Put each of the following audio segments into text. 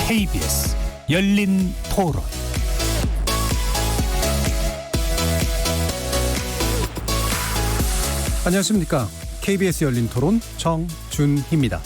KBS 열린 토론. 안녕하십니까. KBS 열린 토론 정준희입니다.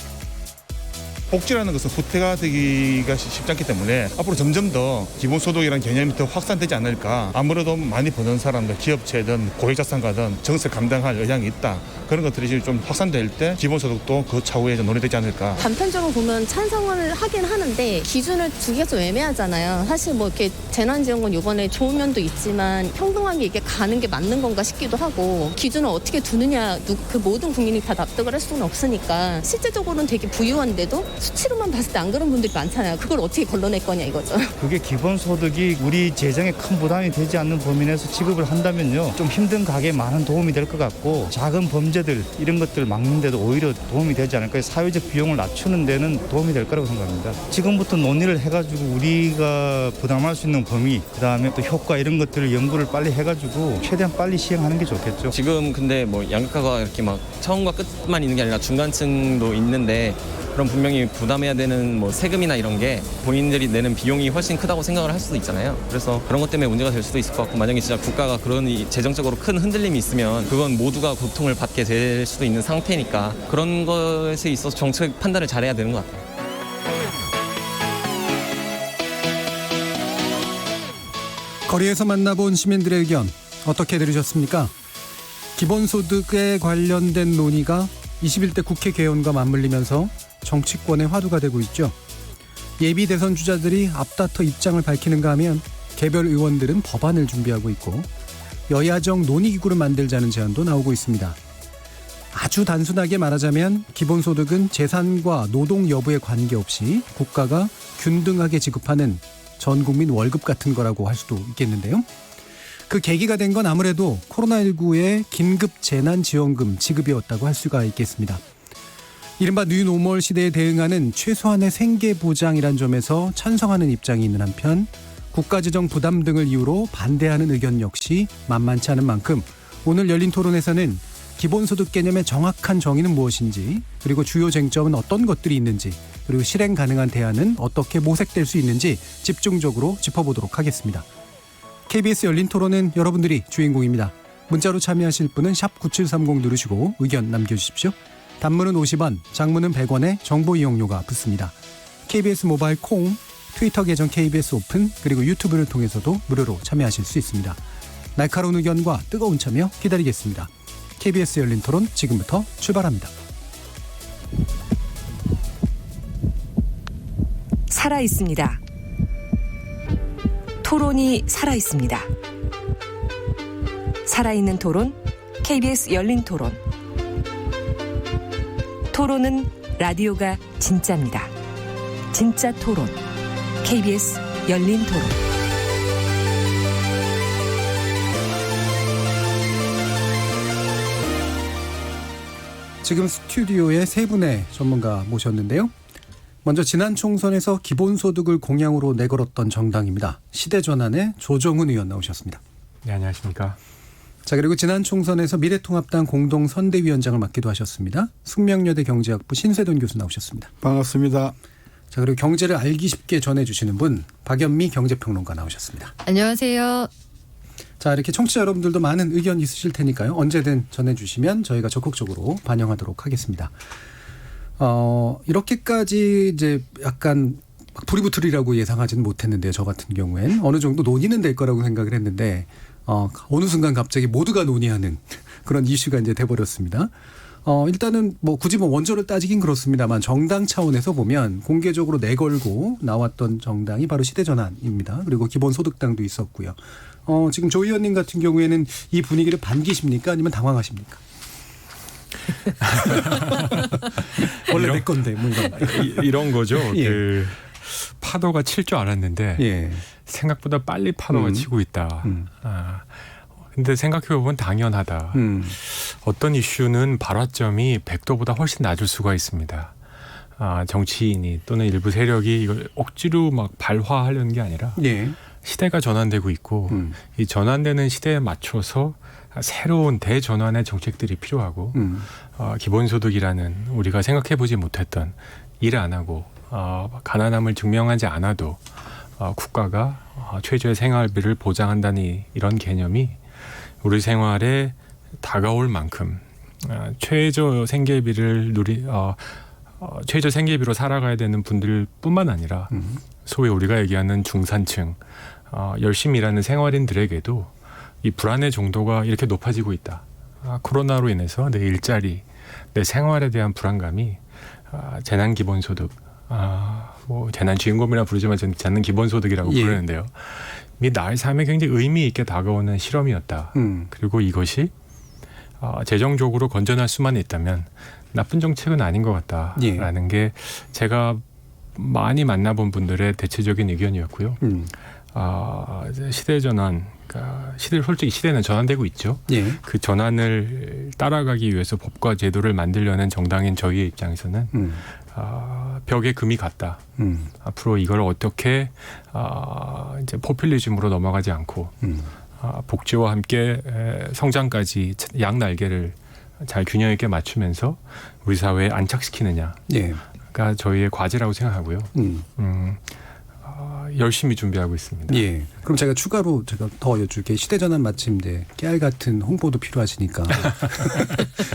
복지라는 것은 후퇴가 되기가 쉽지 않기 때문에 앞으로 점점 더 기본소득이라는 개념이 더 확산되지 않을까. 아무래도 많이 버는 사람들, 기업체든 고액자산가든 정세 감당할 의향이 있다. 그런 것들이 좀 확산될 때 기본소득도 그 차후에 논의되지 않을까. 단편적으로 보면 찬성을 하긴 하는데 기준을 두기가 좀 애매하잖아요. 사실 뭐 이렇게 재난지원금 이번에 좋은 면도 있지만 평등하게 이게 가는 게 맞는 건가 싶기도 하고, 기준을 어떻게 두느냐 그 모든 국민이 다 납득을 할 수는 없으니까 실제적으로는 되게 부유한데도 수치로만 봤을 때 안 그런 분들이 많잖아요. 그걸 어떻게 걸러낼 거냐 이거죠. 그게 기본소득이 우리 재정에 큰 부담이 되지 않는 범위 내에서 지급을 한다면요, 좀 힘든 가게에 많은 도움이 될 것 같고, 작은 범죄들 이런 것들 막는 데도 오히려 도움이 되지 않을까요? 사회적 비용을 낮추는 데는 도움이 될 거라고 생각합니다. 지금부터 논의를 해가지고 우리가 부담할 수 있는 범위, 그다음에 또 효과 이런 것들을 연구를 빨리 해가지고 최대한 빨리 시행하는 게 좋겠죠. 지금 근데 뭐 양극화가 이렇게 막 처음과 끝만 있는 게 아니라 중간층도 있는데, 그럼 분명히 부담해야 되는 뭐 세금이나 이런 게 본인들이 내는 비용이 훨씬 크다고 생각을 할 수도 있잖아요. 그래서 그런 것 때문에 문제가 될 수도 있을 것 같고, 만약에 진짜 국가가 그런 재정적으로 큰 흔들림이 있으면 그건 모두가 고통을 받게 될 수도 있는 상태니까 그런 것에 있어서 정책 판단을 잘해야 되는 것 같아요. 거리에서 만나본 시민들의 의견 어떻게 들으셨습니까? 기본소득에 관련된 논의가 21대 국회 개원과 맞물리면서 정치권의 화두가 되고 있죠. 예비 대선 주자들이 앞다퉈 입장을 밝히는가 하면 개별 의원들은 법안을 준비하고 있고, 여야정 논의기구를 만들자는 제안도 나오고 있습니다. 아주 단순하게 말하자면 기본소득은 재산과 노동 여부에 관계없이 국가가 균등하게 지급하는 전국민 월급 같은 거라고 할 수도 있겠는데요. 그 계기가 된 건 아무래도 코로나19의 긴급 재난지원금 지급이었다고 할 수가 있겠습니다. 이른바 뉴노멀 시대에 대응하는 최소한의 생계보장이란 점에서 찬성하는 입장이 있는 한편, 국가재정 부담 등을 이유로 반대하는 의견 역시 만만치 않은 만큼, 오늘 열린 토론에서는 기본소득 개념의 정확한 정의는 무엇인지, 그리고 주요 쟁점은 어떤 것들이 있는지, 그리고 실행 가능한 대안은 어떻게 모색될 수 있는지 집중적으로 짚어보도록 하겠습니다. KBS 열린 토론은 여러분들이 주인공입니다. 문자로 참여하실 분은 샵 9730 누르시고 의견 남겨주십시오. 단문은 50원, 장문은 100원에 정보 이용료가 붙습니다. KBS 모바일 콩, 트위터 계정 KBS 오픈, 그리고 유튜브를 통해서도 무료로 참여하실 수 있습니다. 날카로운 의견과 뜨거운 참여 기다리겠습니다. KBS 열린 토론 지금부터 출발합니다. 살아있습니다. 토론이 살아있습니다. 살아있는 토론, KBS 열린 토론. 토론은 라디오가 진짜입니다. 진짜 토론, KBS 열린 토론. 지금 스튜디오에 세 분의 전문가 모셨는데요. 먼저 지난 총선에서 기본소득을 공약으로 내걸었던 정당입니다. 시대전환의 조정훈 의원 나오셨습니다. 네, 안녕하십니까. 자, 그리고 지난 총선에서 미래통합당 공동선대위원장을 맡기도 하셨습니다. 숙명여대 경제학부 신세돈 교수 나오셨습니다. 반갑습니다. 자, 그리고 경제를 알기 쉽게 전해주시는 분 박연미 경제평론가 나오셨습니다. 안녕하세요. 자, 이렇게 청취자 여러분들도 많은 의견 있으실 테니까요. 언제든 전해주시면 저희가 적극적으로 반영하도록 하겠습니다. 이렇게까지 이제 약간 불이 붙으리라고 예상하지는 못했는데요. 저 같은 경우엔 어느 정도 논의는 될 거라고 생각을 했는데 어느 순간 갑자기 모두가 논의하는 그런 이슈가 이제 돼버렸습니다. 일단은 뭐 굳이 뭐 원조를 따지긴 그렇습니다만 정당 차원에서 보면 공개적으로 내걸고 나왔던 정당이 바로 시대전환입니다. 그리고 기본소득당도 있었고요. 지금 조 의원님 같은 경우에는 이 분위기를 반기십니까? 아니면 당황하십니까? 원래 내 건데 뭐 이런 거죠. 예. 그 파도가 칠 줄 알았는데 예. 생각보다 빨리 파도가 치고 있다. 근데 생각해보면 당연하다. 어떤 이슈는 발화점이 100도보다 훨씬 낮을 수가 있습니다. 정치인이 또는 일부 세력이 이걸 억지로 막 발화하려는 게 아니라 예. 시대가 전환되고 있고 이 전환되는 시대에 맞춰서 새로운 대전환의 정책들이 필요하고 기본소득이라는 우리가 생각해보지 못했던 일 안 하고 가난함을 증명하지 않아도 국가가 최저의 생활비를 보장한다는 이런 개념이 우리 생활에 다가올 만큼 최저 생계비를 최저 생계비로 살아가야 되는 분들뿐만 아니라 소위 우리가 얘기하는 중산층 열심히 일하는 생활인들에게도 이 불안의 정도가 이렇게 높아지고 있다. 코로나로 인해서 내 일자리, 내 생활에 대한 불안감이 재난 기본소득, 뭐 재난지원금이라 부르지만 저는 재난 기본소득이라고 부르는데요. 이 나의 삶에 굉장히 의미 있게 다가오는 실험이었다. 그리고 이것이 재정적으로 건전할 수만 있다면 나쁜 정책은 아닌 것 같다라는 게 제가 많이 만나본 분들의 대체적인 의견이었고요. 시대 전환, 그러니까 솔직히 시대는 전환되고 있죠. 그 전환을 따라가기 위해서 법과 제도를 만들려는 정당인 저희의 입장에서는 벽에 금이 갔다. 앞으로 이걸 어떻게 이제 포퓰리즘으로 넘어가지 않고 복지와 함께 성장까지 양날개를 잘 균형 있게 맞추면서 우리 사회에 안착시키느냐가 저희의 과제라고 생각하고요. 열심히 준비하고 있습니다. 예. 그럼 제가 추가로 더 여쭐게 시대전환 마침내 깨알 같은 홍보도 필요하시니까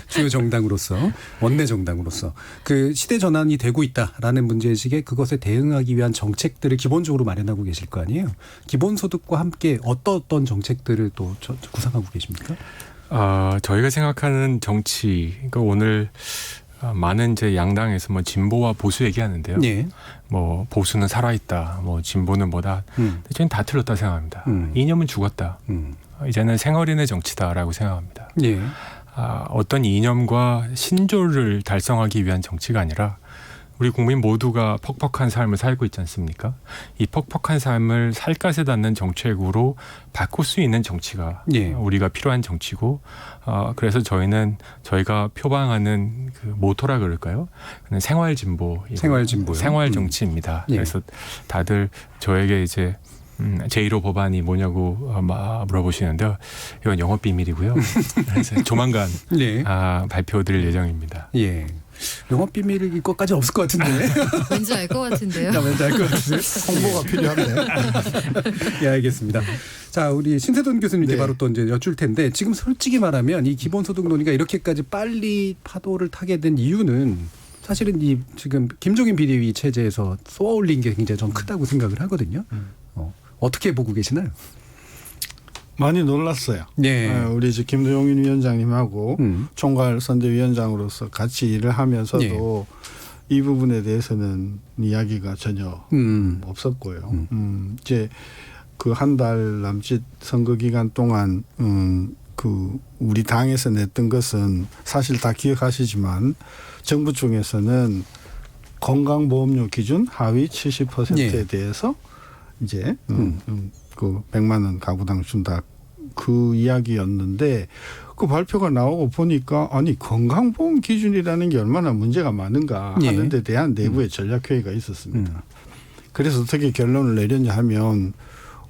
주요 정당으로서 원내 정당으로서 그 시대전환이 되고 있다라는 문제의식에 그것에 대응하기 위한 정책들을 기본적으로 마련하고 계실 거 아니에요. 기본소득과 함께 어떤 정책들을 또 구상하고 계십니까? 저희가 생각하는 정치, 그러니까 오늘 많은 이제 양당에서 뭐 진보와 보수 얘기하는데요. 뭐 보수는 살아있다, 뭐 진보는 뭐다. 저는 다 틀렸다 생각합니다. 이념은 죽었다. 이제는 생어린의 정치다라고 생각합니다. 어떤 이념과 신조를 달성하기 위한 정치가 아니라 우리 국민 모두가 퍽퍽한 삶을 살고 있지 않습니까? 이 퍽퍽한 삶을 살갗에 닿는 정책으로 바꿀 수 있는 정치가 우리가 필요한 정치고 그래서 저희가 표방하는 그 모토라 그럴까요? 생활 진보, 생활 정치입니다. 그래서 다들 저에게 이제 제1호 법안이 뭐냐고 물어보시는데요. 이건 영업 비밀이고요. 그래서 조만간 발표드릴 예정입니다. 영업 비밀일 것까지 없을 것 같은데. 왠지 알 것 같은데요. 왠지 알 것 같은데. 홍보가 필요한데. 예, 알겠습니다. 자, 우리 신세돈 교수님께 바로 또 이제 여쭐 텐데 지금 솔직히 말하면 이 기본소득 논의가 이렇게까지 빨리 파도를 타게 된 이유는 사실은 이 지금 김종인 비대위 체제에서 쏘아올린 게 굉장히 좀 크다고 생각을 하거든요. 어떻게 보고 계시나요? 많이 놀랐어요. 우리 이제 김종인 위원장님하고 총괄 선대위원장으로서 같이 일을 하면서도 이 부분에 대해서는 이야기가 전혀 없었고요. 이제 그 한 달 남짓 선거 기간 동안 그 우리 당에서 냈던 것은 사실 다 기억하시지만 정부 쪽에서는 건강보험료 기준 하위 70%에 대해서 이제 그 100만 원 가구당 준다 그 이야기였는데 그 발표가 나오고 보니까 아니 건강보험 기준이라는 게 얼마나 문제가 많은가 하는 데 대한 내부의 전략회의가 있었습니다. 그래서 어떻게 결론을 내렸냐 하면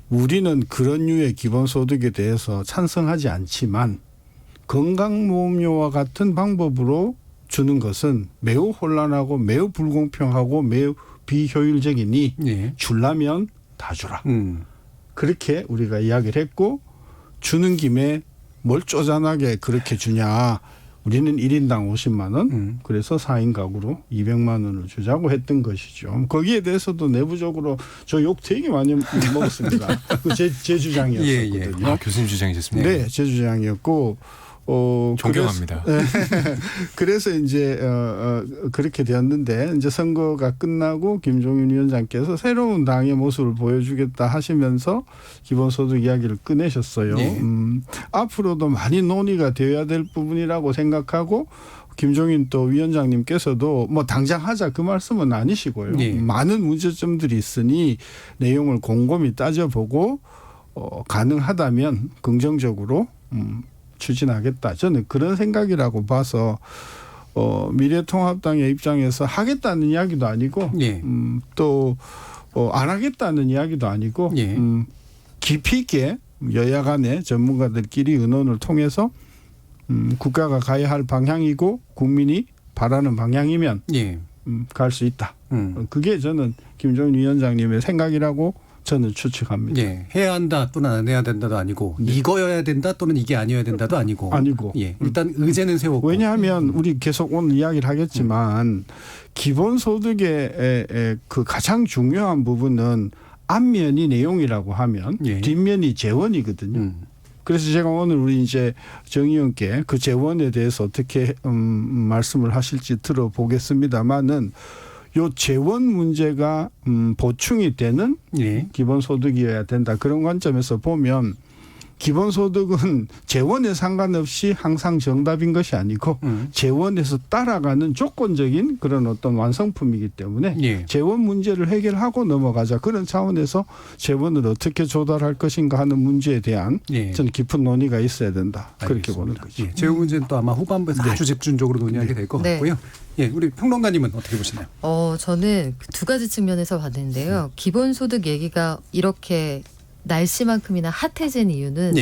우리는 그런 류의 기본소득에 대해서 찬성하지 않지만 건강보험료와 같은 방법으로 주는 것은 매우 혼란하고 매우 불공평하고 매우 비효율적이니 주려면 다 주라. 그렇게 우리가 이야기를 했고 주는 김에 뭘 쪼잔하게 그렇게 주냐. 우리는 1인당 50만 원 그래서 4인 가구로 200만 원을 주자고 했던 것이죠. 거기에 대해서도 내부적으로 저 욕 되게 많이 먹었습니다. 그 제 주장이었거든요. 교수님 주장이셨습니다. 네. 제 주장이었고 존경합니다. 그래서 이제 그렇게 되었는데 이제 선거가 끝나고 김종인 위원장께서 새로운 당의 모습을 보여주겠다 하시면서 기본소득 이야기를 꺼내셨어요. 앞으로도 많이 논의가 되어야 될 부분이라고 생각하고 김종인 또 위원장님께서도 뭐 당장 하자 그 말씀은 아니시고요. 많은 문제점들이 있으니 내용을 곰곰이 따져보고 가능하다면 긍정적으로 추진하겠다. 저는 그런 생각이라고 봐서 미래통합당의 입장에서 하겠다는 이야기도 아니고 또 안 하겠다는 이야기도 아니고 깊이 있게 여야 간의 전문가들끼리 의논을 통해서 국가가 가야 할 방향이고 국민이 바라는 방향이면 갈 수 있다. 그게 저는 김종인 위원장님의 생각이라고 저는 추측합니다. 예, 해야 한다 또는 안 해야 된다도 아니고 이거여야 된다 또는 이게 아니어야 된다도 아니고. 예, 일단 의제는 세웠고. 왜냐하면 우리 계속 오늘 이야기를 하겠지만 기본소득의 그 가장 중요한 부분은 앞면이 내용이라고 하면 뒷면이 재원이거든요. 그래서 제가 오늘 우리 이제 정 의원께 그 재원에 대해서 어떻게 말씀을 하실지 들어보겠습니다만은 요 재원 문제가 보충이 되는 기본소득이어야 된다. 그런 관점에서 보면 기본소득은 재원에 상관없이 항상 정답인 것이 아니고 재원에서 따라가는 조건적인 그런 어떤 완성품이기 때문에 재원 문제를 해결하고 넘어가자. 그런 차원에서 재원을 어떻게 조달할 것인가 하는 문제에 대한 저는 깊은 논의가 있어야 된다. 그렇게 보는 거죠. 재원 문제는 또 아마 후반부에서 아주 집중적으로 논의하게 될 것 같고요. 예, 우리 평론가님은 어떻게 보시나요? 저는 두 가지 측면에서 봤는데요. 기본소득 얘기가 이렇게 날씨만큼이나 핫해진 이유는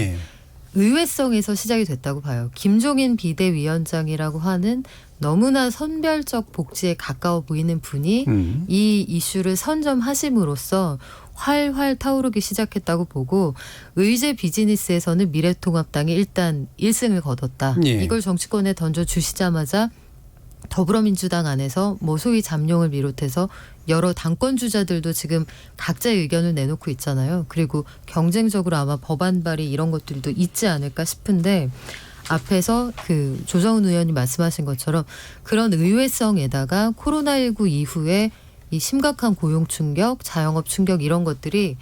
의외성에서 시작이 됐다고 봐요. 김종인 비대위원장이라고 하는 너무나 선별적 복지에 가까워 보이는 분이 이 이슈를 선점하심으로써 활활 타오르기 시작했다고 보고 의제 비즈니스에서는 미래통합당이 일단 1승을 거뒀다. 이걸 정치권에 던져주시자마자 더불어민주당 안에서 뭐 소위 잠룡을 비롯해서 여러 당권 주자들도 지금 각자의 의견을 내놓고 있잖아요. 그리고 경쟁적으로 아마 법안 발의 이런 것들도 있지 않을까 싶은데 앞에서 그 조정훈 의원이 말씀하신 것처럼 그런 의외성에다가 코로나19 이후에 이 심각한 고용 충격, 자영업 충격 이런 것들이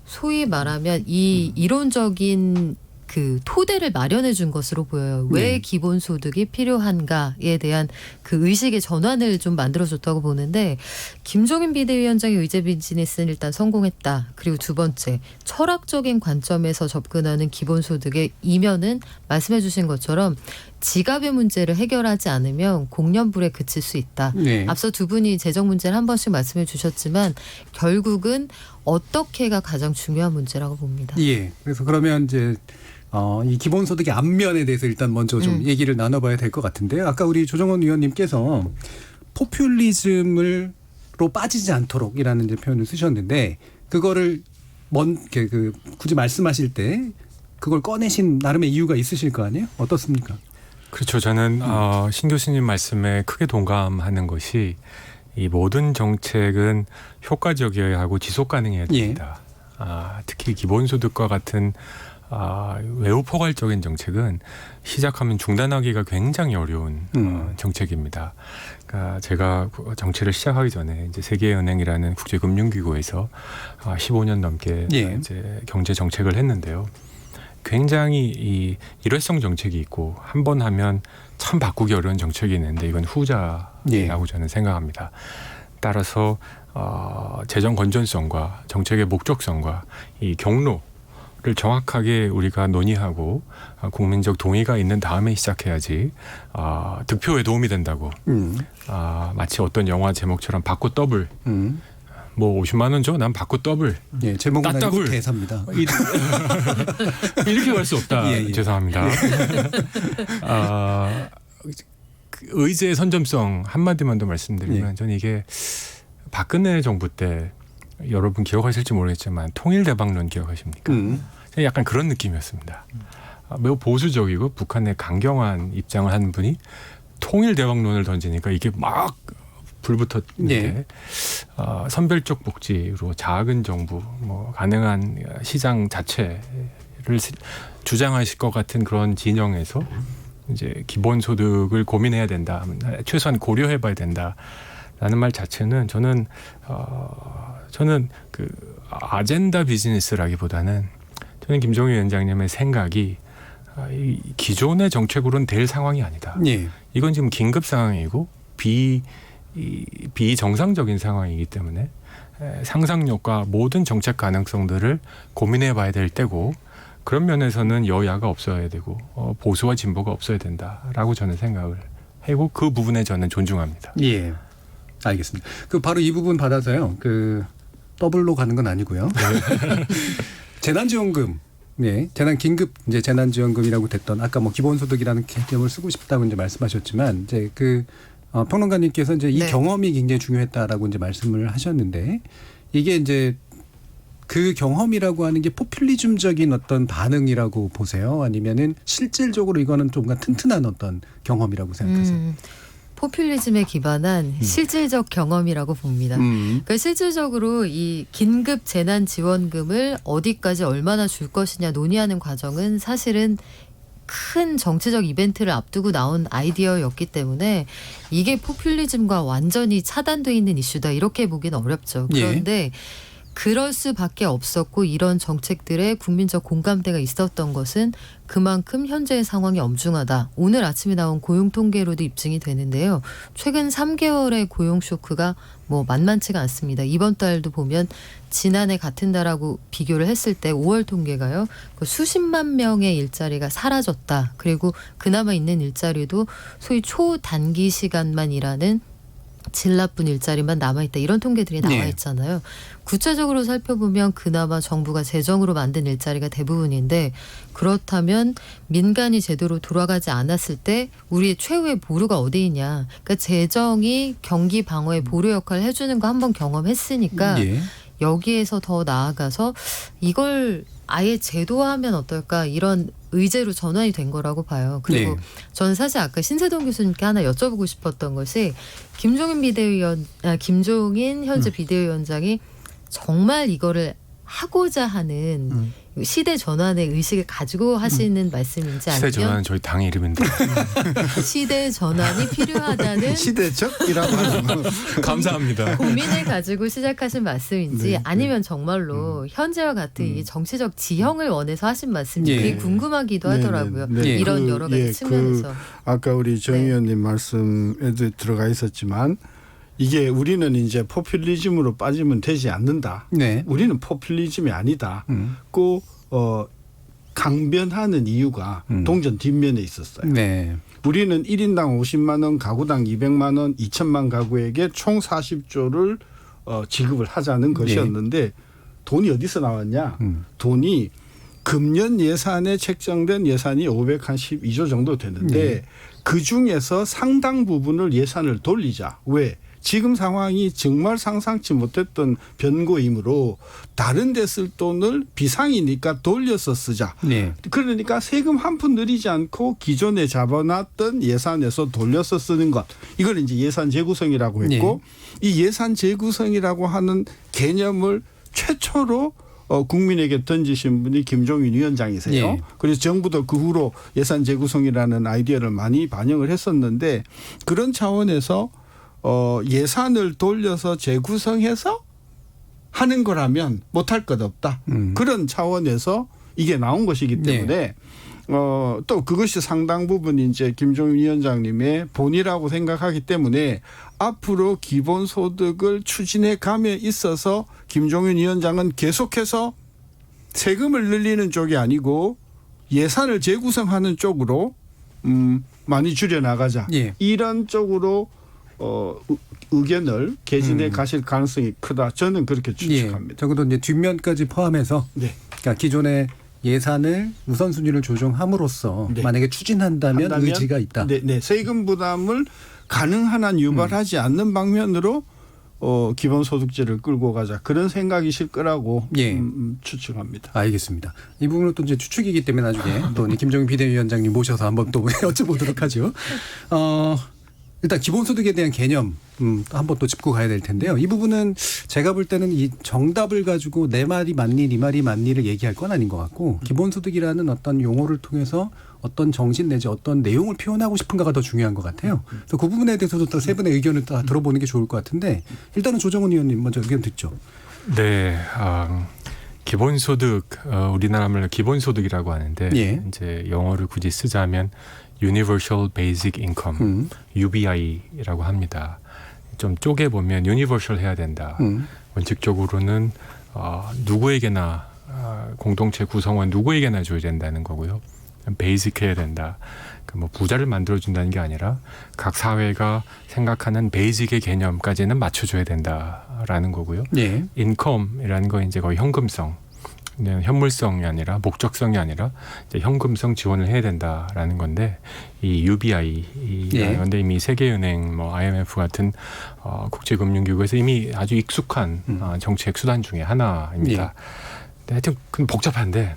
소위 말하면 이 이론적인 그 토대를 마련해 준 것으로 보여요. 왜 기본소득이 필요한가에 대한 그 의식의 전환을 좀 만들어줬다고 보는데 김종인 비대위원장의 의제 비즈니스는 일단 성공했다. 그리고 두 번째 철학적인 관점에서 접근하는 기본소득의 이면은 말씀해 주신 것처럼 지갑의 문제를 해결하지 않으면 공연불에 그칠 수 있다. 앞서 두 분이 재정 문제를 한 번씩 말씀해 주셨지만 결국은 어떻게가 가장 중요한 문제라고 봅니다. 예. 그래서 그러면 이제 이 기본소득의 앞면에 대해서 일단 먼저 좀 얘기를 나눠봐야 될 것 같은데요. 아까 우리 조정원 의원님께서 포퓰리즘으로 빠지지 않도록이라는 이제 표현을 쓰셨는데 그거를 굳이 말씀하실 때 그걸 꺼내신 나름의 이유가 있으실 거 아니에요? 어떻습니까? 그렇죠. 저는 신 교수님 말씀에 크게 동감하는 것이 이 모든 정책은 효과적이어야 하고 지속 가능해야 됩니다. 특히 기본소득과 같은 외우 포괄적인 정책은 시작하면 중단하기가 굉장히 어려운 정책입니다. 그러니까 제가 정치를 시작하기 전에 이제 세계은행이라는 국제금융기구에서 15년 넘게 이제 경제 정책을 했는데요. 굉장히 이 일회성 정책이 있고 한 번 하면 참 바꾸기 어려운 정책이 있는데 이건 후자라고 저는 생각합니다. 따라서 재정 건전성과 정책의 목적성과 이 경로를 정확하게 우리가 논의하고 국민적 동의가 있는 다음에 시작해야지 득표에 도움이 된다고 마치 어떤 영화 제목처럼 바꾸 더블 뭐 50만 원 줘? 난 바꾸 더블. 제목은 아니고 대사입니다. 이렇게 갈 수 없다. 죄송합니다. 의제의 선점성 한마디만 더 말씀드리면 저는 이게 박근혜 정부 때 여러분 기억하실지 모르겠지만 통일대박론 기억하십니까? 약간 그런 느낌이었습니다. 매우 보수적이고 북한의 강경한 입장을 한 분이 통일대박론을 던지니까 이게 막 불붙었는데 선별적 복지로 작은 정부, 뭐 가능한 시장 자체를 주장하실 것 같은 그런 진영에서 이제 기본소득을 고민해야 된다, 최소한 고려해봐야 된다라는 말 자체는 저는 그 아젠다 비즈니스라기보다는 저는 김종인 위원장님의 생각이 이 기존의 정책으로는 될 상황이 아니다. 이건 지금 긴급 상황이고 비정상적인 상황이기 때문에 상상력과 모든 정책 가능성들을 고민해 봐야 될 때고 그런 면에서는 여야가 없어야 되고 보수와 진보가 없어야 된다라고 저는 생각을 하고 그 부분에 저는 존중합니다. 예, 알겠습니다. 그 바로 이 부분 받아서요. 그 더블로 가는 건 아니고요. 재난지원금, 긴급 이제 재난지원금이라고 됐던 아까 뭐 기본소득이라는 개념을 쓰고 싶다고 이제 말씀하셨지만 이제 평론가님께서 이제 이 네. 경험이 굉장히 중요했다라고 이제 말씀을 하셨는데 이게 이제 그 경험이라고 하는 게 포퓰리즘적인 어떤 반응이라고 보세요? 아니면은 실질적으로 이거는 좀 튼튼한 어떤 경험이라고 생각하세요? 포퓰리즘에 기반한 실질적 경험이라고 봅니다. 그러니까 실질적으로 이 긴급 재난 지원금을 어디까지 얼마나 줄 것이냐 논의하는 과정은 사실은 큰 정치적 이벤트를 앞두고 나온 아이디어였기 때문에 이게 포퓰리즘과 완전히 차단돼 있는 이슈다 이렇게 보기는 어렵죠. 그런데 그럴 수밖에 없었고 이런 정책들의 국민적 공감대가 있었던 것은 그만큼 현재의 상황이 엄중하다. 오늘 아침에 나온 고용 통계로도 입증이 되는데요. 최근 3개월의 고용 쇼크가 뭐 만만치가 않습니다. 이번 달도 보면 지난해 같은 달하고 비교를 했을 때 5월 통계가요. 그 수십만 명의 일자리가 사라졌다. 그리고 그나마 있는 일자리도 소위 초단기 시간만 일하는 질 나쁜 일자리만 남아있다. 이런 통계들이 나와 있잖아요. 구체적으로 살펴보면 그나마 정부가 재정으로 만든 일자리가 대부분인데 그렇다면 민간이 제대로 돌아가지 않았을 때 우리의 최후의 보루가 어디 있냐. 그러니까 재정이 경기 방어의 보루 역할을 해주는 거 한번 경험했으니까 여기에서 더 나아가서 이걸 아예 제도화하면 어떨까 이런 의제로 전환이 된 거라고 봐요. 그리고 저는 사실 아까 신세동 교수님께 하나 여쭤보고 싶었던 것이 김종인 현재 비대위원장이 정말 이거를 하고자 하는 시대 전환의 의식을 가지고 하시는 말씀인지 아니면 시대 전환은 저희 당의 이름인데 시대 전환이 필요하다는 시대적이라고 하는 거 감사합니다. 고민을 가지고 시작하신 말씀인지 아니면 정말로 현재와 같은 이 정치적 지형을 원해서 하신 말씀인지 그게 궁금하기도 하더라고요. 이런 여러 가지 측면에서. 아까 우리 정 의원님 말씀에도 들어가 있었지만 이게 우리는 이제 포퓰리즘으로 빠지면 되지 않는다. 우리는 포퓰리즘이 아니다. 꼭 강변하는 이유가 동전 뒷면에 있었어요. 우리는 1인당 50만 원, 가구당 200만 원, 2천만 가구에게 총 40조를 지급을 하자는 것이었는데 돈이 어디서 나왔냐? 돈이 금년 예산에 책정된 예산이 512조 정도 되는데 그중에서 상당 부분을 예산을 돌리자. 왜? 지금 상황이 정말 상상치 못했던 변고이므로 다른 데 쓸 돈을 비상이니까 돌려서 쓰자. 그러니까 세금 한 푼 늘리지 않고 기존에 잡아놨던 예산에서 돌려서 쓰는 것. 이걸 이제 예산 재구성이라고 했고 이 예산 재구성이라고 하는 개념을 최초로 국민에게 던지신 분이 김종인 위원장이세요. 그래서 정부도 그 후로 예산 재구성이라는 아이디어를 많이 반영을 했었는데 그런 차원에서 예산을 돌려서 재구성해서 하는 거라면 못할 것 없다. 그런 차원에서 이게 나온 것이기 때문에 또 그것이 상당 부분 이제 김종인 위원장님의 본이라고 생각하기 때문에 앞으로 기본소득을 추진해 감에 있어서 김종인 위원장은 계속해서 세금을 늘리는 쪽이 아니고 예산을 재구성하는 쪽으로 많이 줄여나가자. 이런 쪽으로 의견을 개진해 가실 가능성이 크다. 저는 그렇게 추측합니다. 적어도 이제 뒷면까지 포함해서 그러니까 기존의 예산을 우선순위를 조정함으로써 만약에 추진한다면 의지가 있다. 세금 부담을 가능한 한 유발하지 않는 방면으로 기본소득제를 끌고 가자. 그런 생각이실 거라고 추측합니다. 알겠습니다. 이 부분은 또 이제 추측이기 때문에 나중에 또 김종인 비대위원장님 모셔서 한번 또 여쭤보도록 하죠. 일단 기본소득에 대한 개념 한번 또 짚고 가야 될 텐데요. 이 부분은 제가 볼 때는 이 정답을 가지고 내 말이 맞니 네 말이 맞니를 얘기할 건 아닌 것 같고 기본소득이라는 어떤 용어를 통해서 어떤 정신 내지 어떤 내용을 표현하고 싶은가가 더 중요한 것 같아요. 그래서 그 부분에 대해서도 또 세 분의 의견을 다 들어보는 게 좋을 것 같은데 일단은 조정훈 의원님 먼저 의견 듣죠. 네. 기본소득 우리나라 말로 기본소득이라고 하는데 이제 영어를 굳이 쓰자면 Universal Basic Income, UBI라고 합니다. 좀 쪼개보면 유니버셜 해야 된다. 원칙적으로는 누구에게나 공동체 구성원 누구에게나 줘야 된다는 거고요. 베이직 해야 된다. 뭐 부자를 만들어준다는 게 아니라 각 사회가 생각하는 베이직의 개념까지는 맞춰줘야 된다라는 거고요. 인컴이라는 거 이제 거의 현금성. 현물성이 아니라 목적성이 아니라 이제 현금성 지원을 해야 된다라는 건데 이 UBI라는 건데 이미 세계은행, 뭐 IMF 같은 국제금융기구에서 이미 아주 익숙한 정책 수단 중에 하나입니다. 하여튼 복잡한데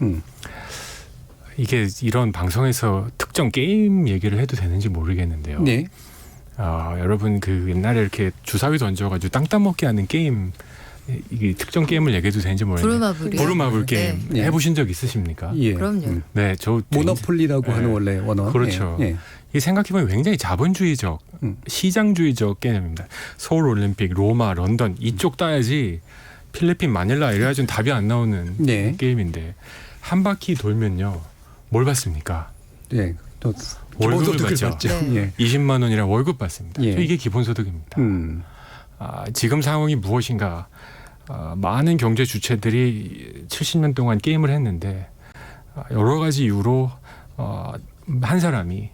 이게 이런 방송에서 특정 게임 얘기를 해도 되는지 모르겠는데요. 네. 여러분 그 옛날에 이렇게 주사위 던져가지고 땅 따먹게 하는 게임, 이게 특정 게임을 얘기해도 되는지 모르겠는데 부루마블 게임 네. 해보신 적 있으십니까? 예. 그럼요. 네, 저 모노폴리라고 하는 원래 원어. 그렇죠. 예. 이 생각해보면 굉장히 자본주의적, 시장주의적 게임입니다. 서울 올림픽, 로마, 런던 이쪽 따야지 필리핀 마닐라 이래가지고 답이 안 나오는 게임인데 한 바퀴 돌면요 뭘 받습니까? 네, 또 월급을 받죠. 네. 20만 원이라 월급 받습니다. 예. 이게 기본소득입니다. 지금 상황이 무엇인가? 많은 경제 주체들이 70년 동안 게임을 했는데 여러 가지 이유로 한 사람이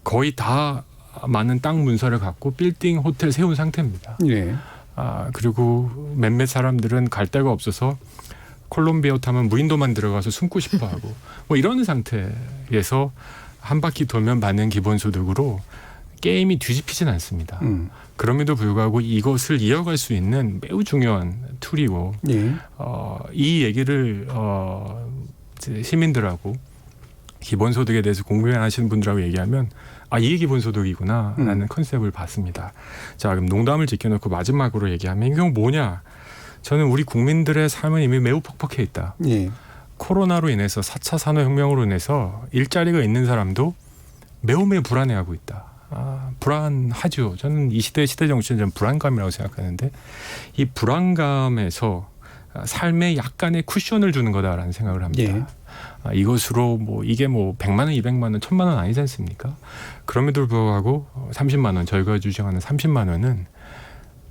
거의 다 많은 땅 문서를 갖고 빌딩, 호텔 세운 상태입니다. 예. 그리고 몇몇 사람들은 갈 데가 없어서 콜롬비아 타면 무인도만 들어가서 숨고 싶어하고 뭐 이런 상태에서 한 바퀴 돌면 받는 기본소득으로 게임이 뒤집히진 않습니다. 그럼에도 불구하고 이것을 이어갈 수 있는 매우 중요한 툴이고 이 얘기를 시민들하고 기본소득에 대해서 공부하시는 분들하고 얘기하면 이게 기본소득이구나 라는 컨셉을 봤습니다. 자, 그럼 농담을 지켜놓고 마지막으로 얘기하면 이게 뭐냐? 저는 우리 국민들의 삶은 이미 매우 퍽퍽해 있다. 코로나로 인해서 4차 산업혁명으로 인해서 일자리가 있는 사람도 매우 불안해하고 있다. 불안하죠. 저는 이 시대 정치는 좀 불안감이라고 생각하는데 이 불안감에서 삶에 약간의 쿠션을 주는 거다라는 생각을 합니다. 이것으로 뭐 이게 뭐 100만 원, 200만 원, 1000만 원 아니지 않습니까? 그럼에도 불구하고 30만 원, 저희가 주장하는 30만 원은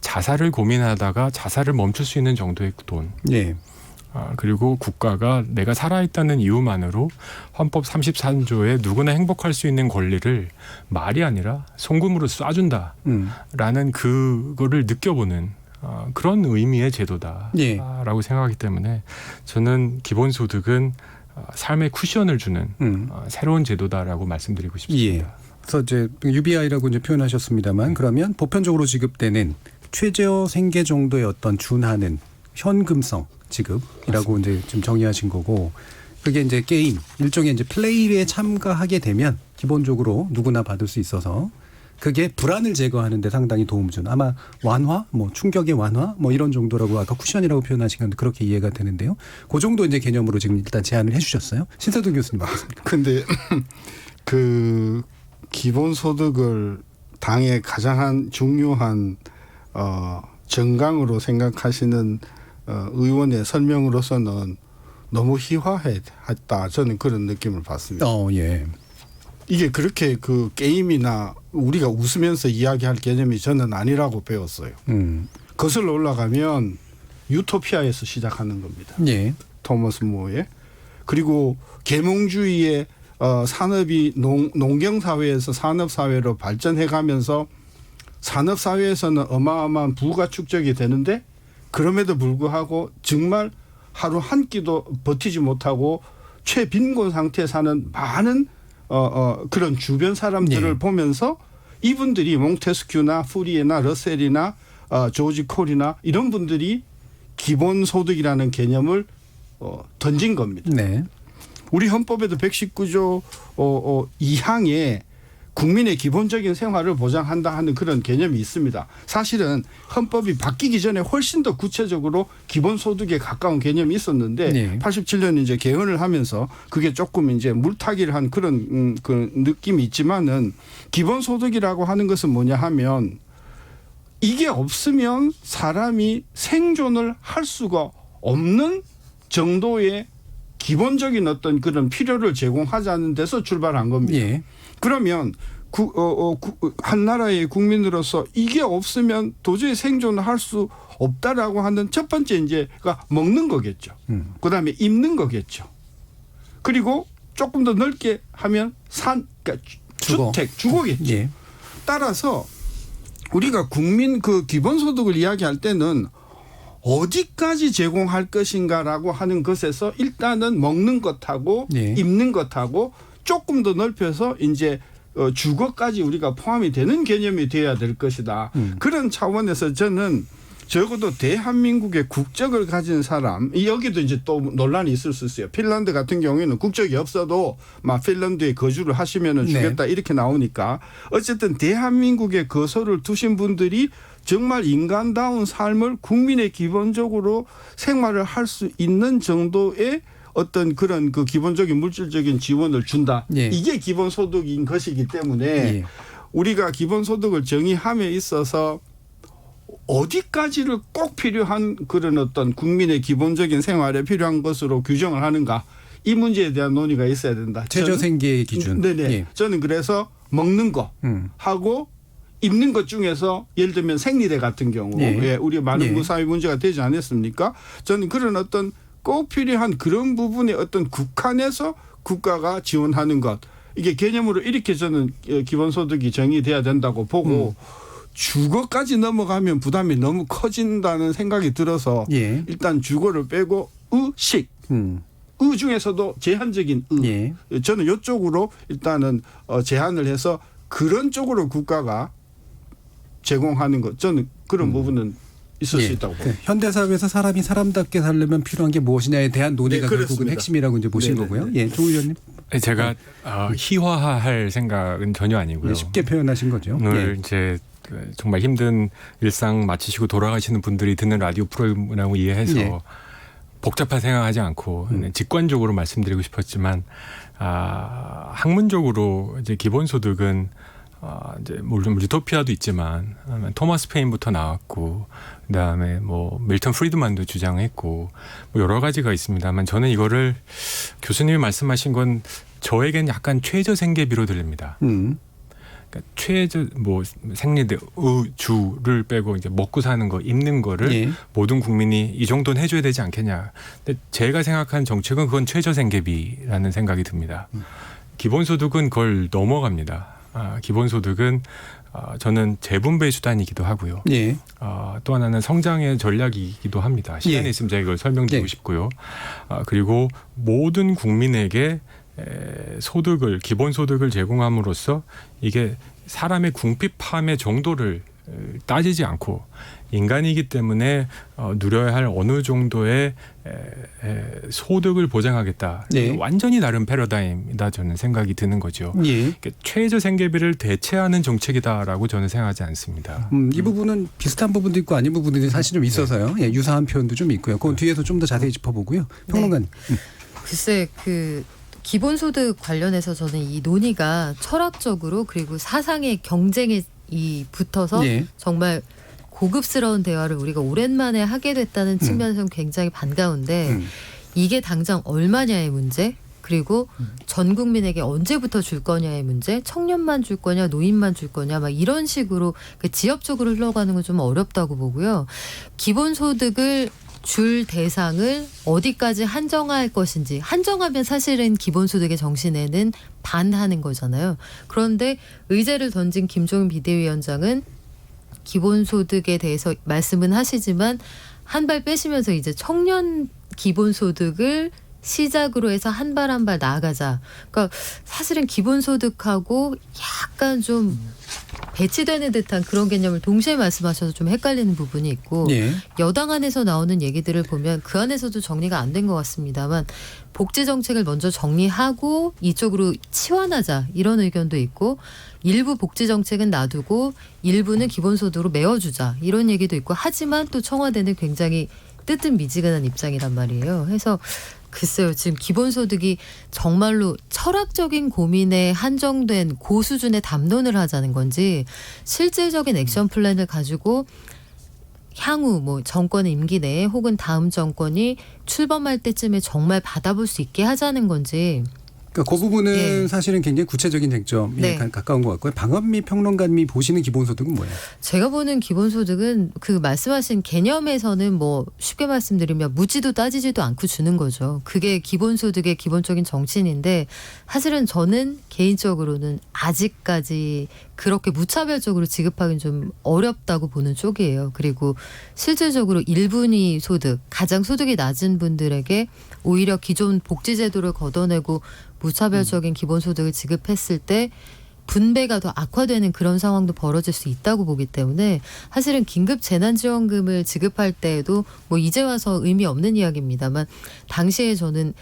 자살을 고민하다가 자살을 멈출 수 있는 정도의 돈. 그리고 국가가 내가 살아있다는 이유만으로 헌법 33조에 누구나 행복할 수 있는 권리를 말이 아니라 송금으로 쏴준다라는 그거를 느껴보는 그런 의미의 제도다라고 생각하기 때문에 저는 기본소득은 삶의 쿠션을 주는 새로운 제도다라고 말씀드리고 싶습니다. 그래서 이제 UBI라고 이제 표현하셨습니다만 그러면 보편적으로 지급되는 최저 생계 정도의 어떤 준하는 현금성 지급이라고 이제 좀 정의하신 거고 그게 이제 게임 일종의 이제 플레이에 참가하게 되면 기본적으로 누구나 받을 수 있어서 그게 불안을 제거하는 데 상당히 도움을 주는 아마 완화, 뭐 충격의 완화, 뭐 이런 정도라고 아까 쿠션이라고 표현하신 건데 그렇게 이해가 되는데요. 그 정도 이제 개념으로 지금 일단 제안을 해주셨어요. 신서동 교수님 어떻습니까? 근데 그 기본소득을 당의 가장 중요한 정강으로 생각하시는 의원의 설명으로서는 너무 희화했다. 저는 그런 느낌을 받습니다. 이게 그렇게 그 게임이나 우리가 웃으면서 이야기할 개념이 저는 아니라고 배웠어요. 거슬러 올라가면 유토피아에서 시작하는 겁니다. 토머스 모어의. 그리고 계몽주의의 산업이 농경사회에서 산업사회로 발전해가면서 산업사회에서는 어마어마한 부가 축적이 되는데 그럼에도 불구하고 정말 하루 한 끼도 버티지 못하고 최빈곤 상태에 사는 많은 그런 주변 사람들을 보면서 이분들이 몽테스큐나 푸리에나 러셀이나 조지 콜이나 이런 분들이 기본소득이라는 개념을 던진 겁니다. 우리 헌법에도 119조 2항에 국민의 기본적인 생활을 보장한다 하는 그런 개념이 있습니다. 사실은 헌법이 바뀌기 전에 훨씬 더 구체적으로 기본소득에 가까운 개념이 있었는데 87년 이제 개헌을 하면서 그게 조금 이제 물타기를 한 그런 그 느낌이 있지만은 기본소득이라고 하는 것은 뭐냐 하면 이게 없으면 사람이 생존을 할 수가 없는 정도의 기본적인 어떤 그런 필요를 제공하자는 데서 출발한 겁니다. 그러면 한 나라의 국민으로서 이게 없으면 도저히 생존을 할 수 없다라고 하는 첫 번째 이제가 먹는 거겠죠. 그다음에 입는 거겠죠. 그리고 조금 더 넓게 하면 그러니까 주거겠죠. 따라서 우리가 국민 그 기본소득을 이야기할 때는 어디까지 제공할 것인가라고 하는 것에서 일단은 먹는 것하고 예. 입는 것하고 조금 더 넓혀서 이제 주거까지 우리가 포함이 되는 개념이 돼야 될 것이다. 그런 차원에서 저는 적어도 대한민국의 국적을 가진 사람, 여기도 이제 또 논란이 있을 수 있어요. 핀란드 같은 경우에는 국적이 없어도 막 핀란드에 거주를 하시면은 주겠다 네. 이렇게 나오니까 어쨌든 대한민국에 거소를 두신 분들이 정말 인간다운 삶을 국민의 기본적으로 생활을 할 수 있는 정도의 어떤 그런 그 기본적인 물질적인 지원을 준다. 예. 이게 기본소득인 것이기 때문에 예. 우리가 기본소득을 정의함에 있어서 어디까지를 꼭 필요한 그런 어떤 국민의 기본적인 생활에 필요한 것으로 규정을 하는가. 이 문제에 대한 논의가 있어야 된다. 최저생계의 기준. 네네. 예. 저는 그래서 먹는 거 하고 입는 것 중에서 예를 들면 생리대 같은 경우 예. 예, 우리 많은 예. 무사히 문제가 되지 않았습니까? 저는 그런 어떤 꼭 필요한 그런 부분에 어떤 국한에서 국가가 지원하는 것. 이게 개념으로 이렇게 저는 기본소득이 정의돼야 된다고 보고 주거까지 넘어가면 부담이 너무 커진다는 생각이 들어서 예. 일단 주거를 빼고 의식. 의 중에서도 제한적인 의. 예. 저는 이쪽으로 일단은 제한을 해서 그런 쪽으로 국가가 제공하는 것. 저는 그런 부분은 있을 수 있다고 봅니다. 현대 사회에서 사람이 사람답게 살려면 필요한 게 무엇이냐에 대한 논의가 네, 결국은 그렇습니다. 핵심이라고 이제 보신 네네네. 거고요. 예, 조 의원님 제가 희화화할 생각은 전혀 아니고요. 쉽게 표현하신 거죠. 오늘 예. 이제 정말 힘든 일상 마치시고 돌아가시는 분들이 듣는 라디오 프로그램이라고 이해해서 예. 복잡한 생각하지 않고 직관적으로 말씀드리고 싶었지만 학문적으로 이제 기본소득은 이제 물론 유토피아도 있지만 토마스 페인부터 나왔고 그다음에 뭐 밀턴 프리드만도 주장했고 뭐 여러 가지가 있습니다만 저는 이거를 교수님이 말씀하신 건 저에겐 약간 최저생계비로 들립니다. 그러니까 최저 뭐 생리대, 주를 빼고 이제 먹고 사는 거, 입는 거를 예. 모든 국민이 이 정도는 해줘야 되지 않겠냐. 근데 제가 생각한 정책은 그건 최저생계비라는 생각이 듭니다. 기본소득은 그걸 넘어갑니다. 기본소득은 저는 재분배 수단이기도 하고요. 예. 또 하나는 성장의 전략이기도 합니다. 시간이 예. 있으면 제가 이걸 설명드리고 예. 싶고요. 그리고 모든 국민에게 소득을 기본소득을 제공함으로써 이게 사람의 궁핍함의 정도를 따지지 않고 인간이기 때문에 누려야 할 어느 정도의 소득을 보장하겠다. 네. 완전히 다른 패러다임이다 저는 생각이 드는 거죠. 예. 그러니까 최저 생계비를 대체하는 정책이다라고 저는 생각하지 않습니다. 이 부분은 비슷한 부분도 있고 아닌 부분들이 사실 좀 있어서요. 예, 유사한 표현도 좀 있고요. 그건 뒤에서 좀 더 자세히 짚어보고요. 평론가님. 글쎄 그 기본소득 관련해서 저는 이 논의가 철학적으로 그리고 사상의 경쟁에 붙어서 예. 정말 고급스러운 대화를 우리가 오랜만에 하게 됐다는 측면에서는 굉장히 반가운데 이게 당장 얼마냐의 문제 그리고 전 국민에게 언제부터 줄 거냐의 문제 청년만 줄 거냐 노인만 줄 거냐 막 이런 식으로 지역적으로 흘러가는 건 좀 어렵다고 보고요. 기본소득을 줄 대상을 어디까지 한정할 것인지 한정하면 사실은 기본소득의 정신에는 반하는 거잖아요. 그런데 의제를 던진 김종인 비대위원장은 기본소득에 대해서 말씀은 하시지만 한 발 빼시면서 이제 청년 기본소득을 시작으로 해서 한 발 한 발 나아가자. 그러니까 사실은 기본소득하고 약간 좀 배치되는 듯한 그런 개념을 동시에 말씀하셔서 좀 헷갈리는 부분이 있고 예. 여당 안에서 나오는 얘기들을 보면 그 안에서도 정리가 안 된 것 같습니다만 복지 정책을 먼저 정리하고 이쪽으로 치환하자 이런 의견도 있고 일부 복지 정책은 놔두고 일부는 기본소득으로 메워주자 이런 얘기도 있고 하지만 또 청와대는 굉장히 뜨뜻미지근한 입장이란 말이에요. 해서 글쎄요. 지금 기본소득이 정말로 철학적인 고민에 한정된 고수준의 담론을 하자는 건지 실질적인 액션 플랜을 가지고 향후 뭐 정권의 임기 내에 혹은 다음 정권이 출범할 때쯤에 정말 받아볼 수 있게 하자는 건지 그러니까 그 부분은 예. 사실은 굉장히 구체적인 쟁점에 네. 가까운 것 같고요. 방언미 평론가님이 보시는 기본소득은 뭐예요? 제가 보는 기본소득은 그 말씀하신 개념에서는 뭐 쉽게 말씀드리면 묻지도 따지지도 않고 주는 거죠. 그게 기본소득의 기본적인 정신인데 사실은 저는 개인적으로는 아직까지 그렇게 무차별적으로 지급하기는 좀 어렵다고 보는 쪽이에요. 그리고 실질적으로 1분위 소득, 가장 소득이 낮은 분들에게 오히려 기존 복지제도를 걷어내고 무차별적인 기본소득을 지급했을 때 분배가 더 악화되는 그런 상황도 벌어질 수 있다고 보기 때문에 사실은 긴급 재난지원금을 지급할 때에도 뭐 이제 와서 의미 없는 이야기입니다만 당시에 저는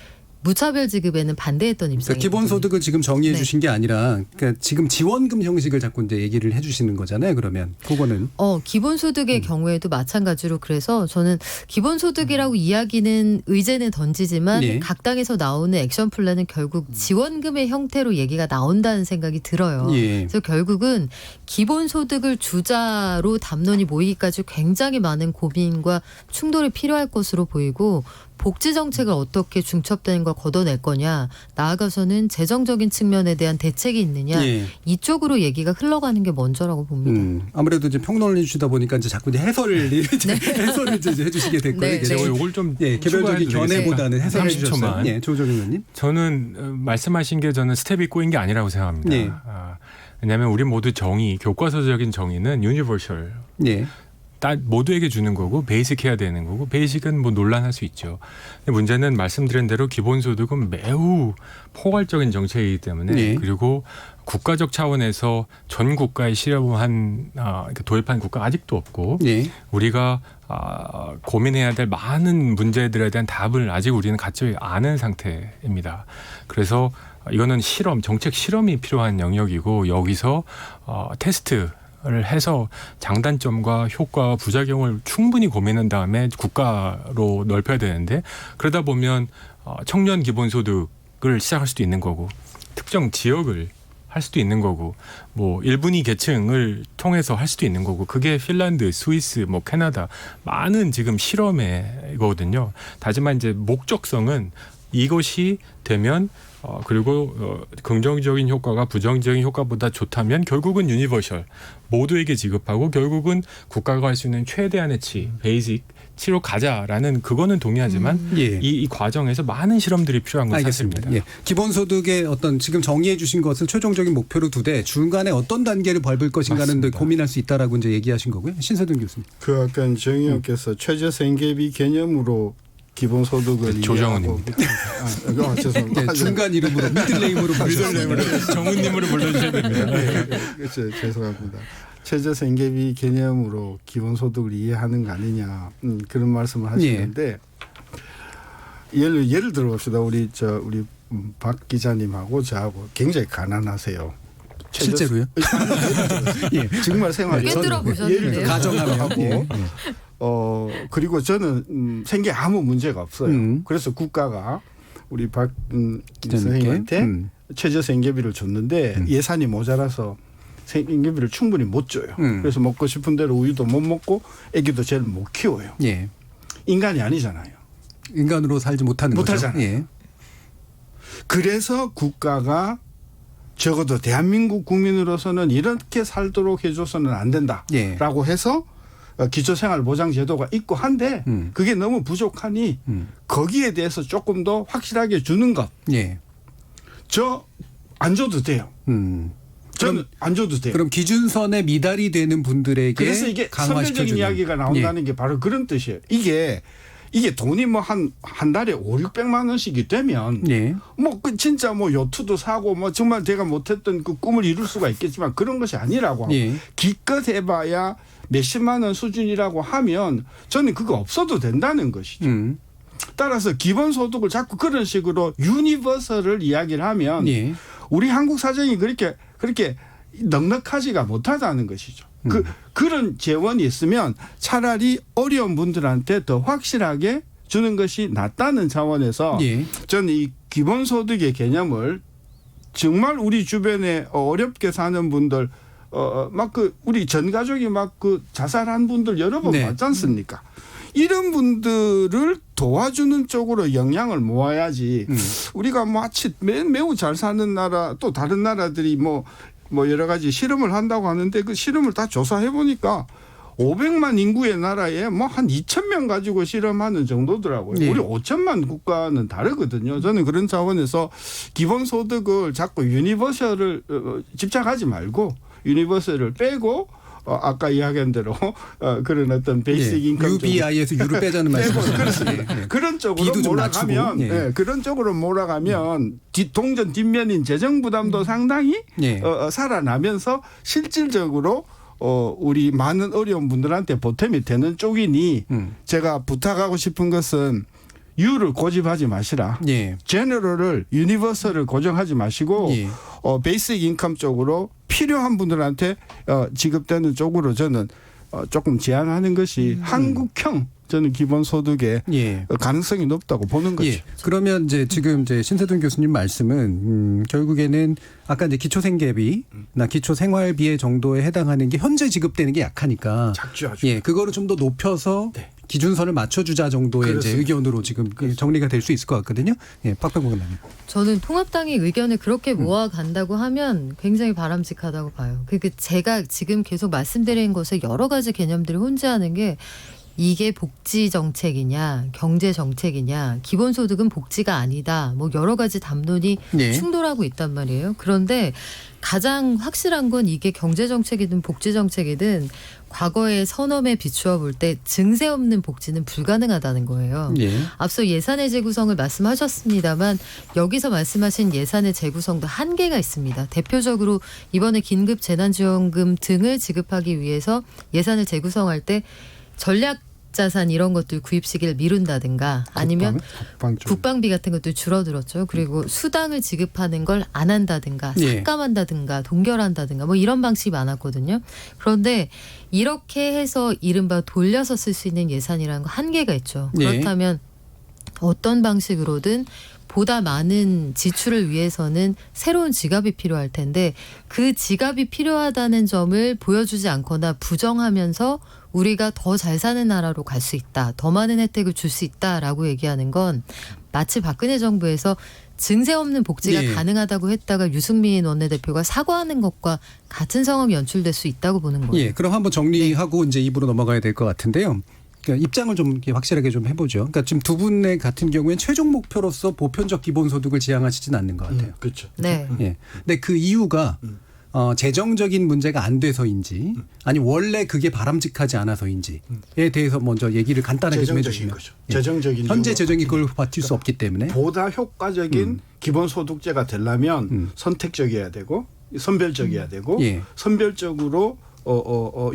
무차별 지급에는 반대했던 입장이거든요. 그러니까 기본소득을 지금 정의해 네. 주신 게 아니라 그러니까 지금 지원금 형식을 자꾸 이제 얘기를 해 주시는 거잖아요. 그러면 그거는 기본소득의 경우에도 마찬가지로 그래서 저는 기본소득이라고 이야기는 의제는 던지지만 네. 각 당에서 나오는 액션 플랜은 결국 지원금의 형태로 얘기가 나온다는 생각이 들어요. 예. 그래서 결국은 기본소득을 주자로 담론이 모이기까지 굉장히 많은 고민과 충돌이 필요할 것으로 보이고 복지 정책을 어떻게 중첩된 걸 걷어낼 거냐, 나아가서는 재정적인 측면에 대한 대책이 있느냐, 예. 이쪽으로 얘기가 흘러가는 게 먼저라고 봅니다. 아무래도 이제 평론을 해주시다 보니까 이제 자꾸 이제 해설을 해설을 이제 해주시게 될 거예요. 네, 제가 요걸 좀 개별적인 견해보다는 해설해 30초만. 주셨어요. 예, 조정인 의원님. 저는 말씀하신 게 저는 스텝이 꼬인 게 아니라고 생각합니다. 네. 왜냐하면 우리 모두 정의, 교과서적인 정의는 유니버셜. 예. 모두에게 주는 거고 베이직 해야 되는 거고 베이직은 뭐 논란할 수 있죠. 근데 문제는 말씀드린 대로 기본소득은 매우 포괄적인 정책이기 때문에 네. 그리고 국가적 차원에서 전 국가에 실험한 도입한 국가 아직도 없고 네. 우리가 고민해야 될 많은 문제들에 대한 답을 아직 우리는 갖지 않은 상태입니다. 그래서 이거는 정책 실험이 필요한 영역이고 여기서 테스트 를 해서 장단점과 효과와 부작용을 충분히 고민한 다음에 국가로 넓혀야 되는데 그러다 보면 청년 기본소득을 시작할 수도 있는 거고 특정 지역을 할 수도 있는 거고 뭐 1분위 계층을 통해서 할 수도 있는 거고 그게 핀란드, 스위스, 뭐 캐나다 많은 지금 실험이거든요. 하지만 이제 목적성은 이것이 되면 그리고 긍정적인 효과가 부정적인 효과보다 좋다면 결국은 유니버셜 모두에게 지급하고 결국은 국가가 할 수 있는 최대한의 베이직치로 가자라는 그거는 동의하지만 예. 이 과정에서 많은 실험들이 필요한 건 알겠습니다. 사실입니다. 예. 기본소득의 어떤 지금 정의해 주신 것을 최종적인 목표로 두되 중간에 어떤 단계를 밟을 것인가는 더 고민할 수 있다라고 이제 얘기하신 거고요. 신서동 교수님. 그 아까 정 의원께서 최저생계비 개념으로 기본소득을 조정은입니다. 죄송합니다. 네, 중간 이름으로 미들네임으로 정은님으로 불러주셔야 됩니다. 그렇죠. 죄송합니다. 최저생계비 개념으로 기본소득을 이해하는 거 아니냐 그런 말씀을 하시는데 예를 들어봅시다. 우리 박 기자님하고 저하고 굉장히 가난하세요. 실제로요? 예, 정말 생활이 꿰뚫어 보셨는데요. 가정하고 그리고 저는 생계 아무 문제가 없어요. 그래서 국가가 우리 박 선생님한테 최저생계비를 줬는데 예산이 모자라서 생계비를 충분히 못 줘요. 그래서 먹고 싶은 대로 우유도 못 먹고 아기도 제일 못 키워요. 예. 인간이 아니잖아요. 인간으로 살지 못하는 거죠. 예. 그래서 국가가 적어도 대한민국 국민으로서는 이렇게 살도록 해줘서는 안 된다라고 해서 기초생활보장제도가 있고 한데 그게 너무 부족하니 거기에 대해서 조금 더 확실하게 주는 것. 예. 저 안 줘도 돼요. 저는 안 줘도 돼요. 그럼 기준선에 미달이 되는 분들에게 그래서 이게 선별적인 이야기가 나온다는 게 바로 그런 뜻이에요. 이게 돈이 뭐 한 달에 500~600만 원씩이 되면 뭐 그 진짜 뭐 요트도 사고 뭐 정말 제가 못했던 그 꿈을 이룰 수가 있겠지만 그런 것이 아니라고 하고 기껏 해봐야 몇십만 원 수준이라고 하면 저는 그거 없어도 된다는 것이죠. 따라서 기본소득을 자꾸 그런 식으로 유니버설을 이야기를 하면 우리 한국 사정이 그렇게 넉넉하지가 못하다는 것이죠. 그런 재원이 있으면 차라리 어려운 분들한테 더 확실하게 주는 것이 낫다는 차원에서 저는 이 기본소득의 개념을 정말 우리 주변에 어렵게 사는 분들 우리 전 가족이 자살한 분들 여러 번 봤지 않습니까? 이런 분들을 도와주는 쪽으로 영향을 모아야지 우리가 마치 매우 잘 사는 나라 또 다른 나라들이 뭐 여러 가지 실험을 한다고 하는데 그 실험을 다 조사해 보니까 500만 인구의 나라에 뭐 한 2,000명 가지고 실험하는 정도더라고요. 우리 5천만 국가는 다르거든요. 저는 그런 차원에서 기본소득을 자꾸 유니버셜을 집착하지 말고 유니버설을 빼고 아까 이야기한 대로 그런 어떤 베이직 인컴 UBI에서 U를 빼자는 말씀이시죠. 그런 쪽으로 몰아가면 그런 쪽으로 몰아가면 동전 뒷면인 재정 부담도 상당히 살아나면서 실질적으로 우리 많은 어려운 분들한테 보탬이 되는 쪽이니 제가 부탁하고 싶은 것은 U를 고집하지 마시라. 제너럴을 유니버설을 고정하지 마시고 베이직 인컴 쪽으로 필요한 분들한테 지급되는 쪽으로 저는 조금 제한하는 것이 한국형 저는 기본소득의 가능성이 높다고 보는 거죠. 그러면 이제 지금 이제 신세동 교수님 말씀은 결국에는 아까 이제 기초생계비나 기초생활비의 정도에 해당하는 게 현재 지급되는 게 약하니까 작죠, 아주. 그거를 좀 더 높여서 기준선을 맞춰주자 정도의 이제 의견으로 지금 정리가 될 수 있을 것 같거든요. 박병국 의원님. 저는 통합당의 의견을 그렇게 모아간다고 하면 굉장히 바람직하다고 봐요. 제가 지금 계속 말씀드린 것에 여러 가지 개념들이 혼재하는 게 이게 복지 정책이냐 경제 정책이냐 기본소득은 복지가 아니다 뭐 여러 가지 담론이 충돌하고 있단 말이에요. 그런데 가장 확실한 건 이게 경제 정책이든 복지 정책이든 과거의 선언에 비추어 볼 때 증세 없는 복지는 불가능하다는 거예요. 앞서 예산의 재구성을 말씀하셨습니다만 여기서 말씀하신 예산의 재구성도 한계가 있습니다. 대표적으로 이번에 긴급 재난지원금 등을 지급하기 위해서 예산을 재구성할 때 전략 자산 이런 것들 구입 시기를 미룬다든가 아니면 국방비 같은 것도 줄어들었죠. 그리고 수당을 지급하는 걸 안 한다든가 삭감한다든가 동결한다든가 뭐 이런 방식이 많았거든요. 그런데 이렇게 해서 이른바 돌려서 쓸 수 있는 예산이라는 건 한계가 있죠. 그렇다면 어떤 방식으로든 보다 많은 지출을 위해서는 새로운 지갑이 필요할 텐데 그 지갑이 필요하다는 점을 보여주지 않거나 부정하면서 우리가 더 잘 사는 나라로 갈 수 있다. 더 많은 혜택을 줄 수 있다라고 얘기하는 건 마치 박근혜 정부에서 증세 없는 복지가 가능하다고 했다가 유승민 원내대표가 사과하는 것과 같은 상황이 연출될 수 있다고 보는 거예요. 그럼 한번 정리하고 이제 입으로 넘어가야 될 것 같은데요. 그러니까 입장을 좀 확실하게 좀 해보죠. 그러니까 지금 두 분의 같은 경우에는 최종 목표로서 보편적 기본소득을 지향하시지는 않는 것 같아요. 그렇죠. 근데 그 이유가 재정적인 문제가 안 돼서인지 아니면 원래 그게 바람직하지 않아서인지에 대해서 먼저 얘기를 간단하게 좀 해주시면. 거죠. 재정적인 현재 재정이 그걸 버틸 수 없기 때문에. 보다 효과적인 기본소득제가 되려면 선택적이어야 되고 선별적이어야 되고 선별적으로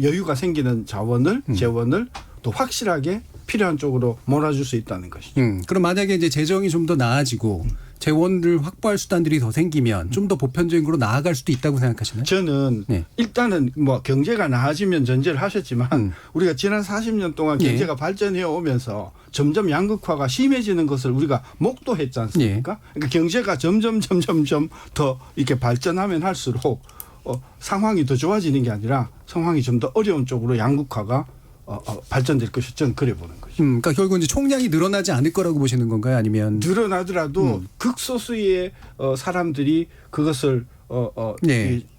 여유가 생기는 재원을 또 확실하게 필요한 쪽으로 몰아줄 수 있다는 것이죠. 그럼 만약에 이제 재정이 좀 더 나아지고 재원을 확보할 수단들이 더 생기면 좀 더 보편적으로 나아갈 수도 있다고 생각하시나요? 저는 일단은 뭐 경제가 나아지면 전제를 하셨지만 우리가 지난 40년 동안 경제가 발전해 오면서 점점 양극화가 심해지는 것을 우리가 목도했지 않습니까? 그러니까 경제가 점점 더 이렇게 발전하면 할수록 상황이 더 좋아지는 게 아니라 상황이 좀 더 어려운 쪽으로 양극화가 발전될 것이 저는 그래 보는 거죠. 그러니까 결국 이제 총량이 늘어나지 않을 거라고 보시는 건가요? 아니면 늘어나더라도 극소수의 사람들이 그것을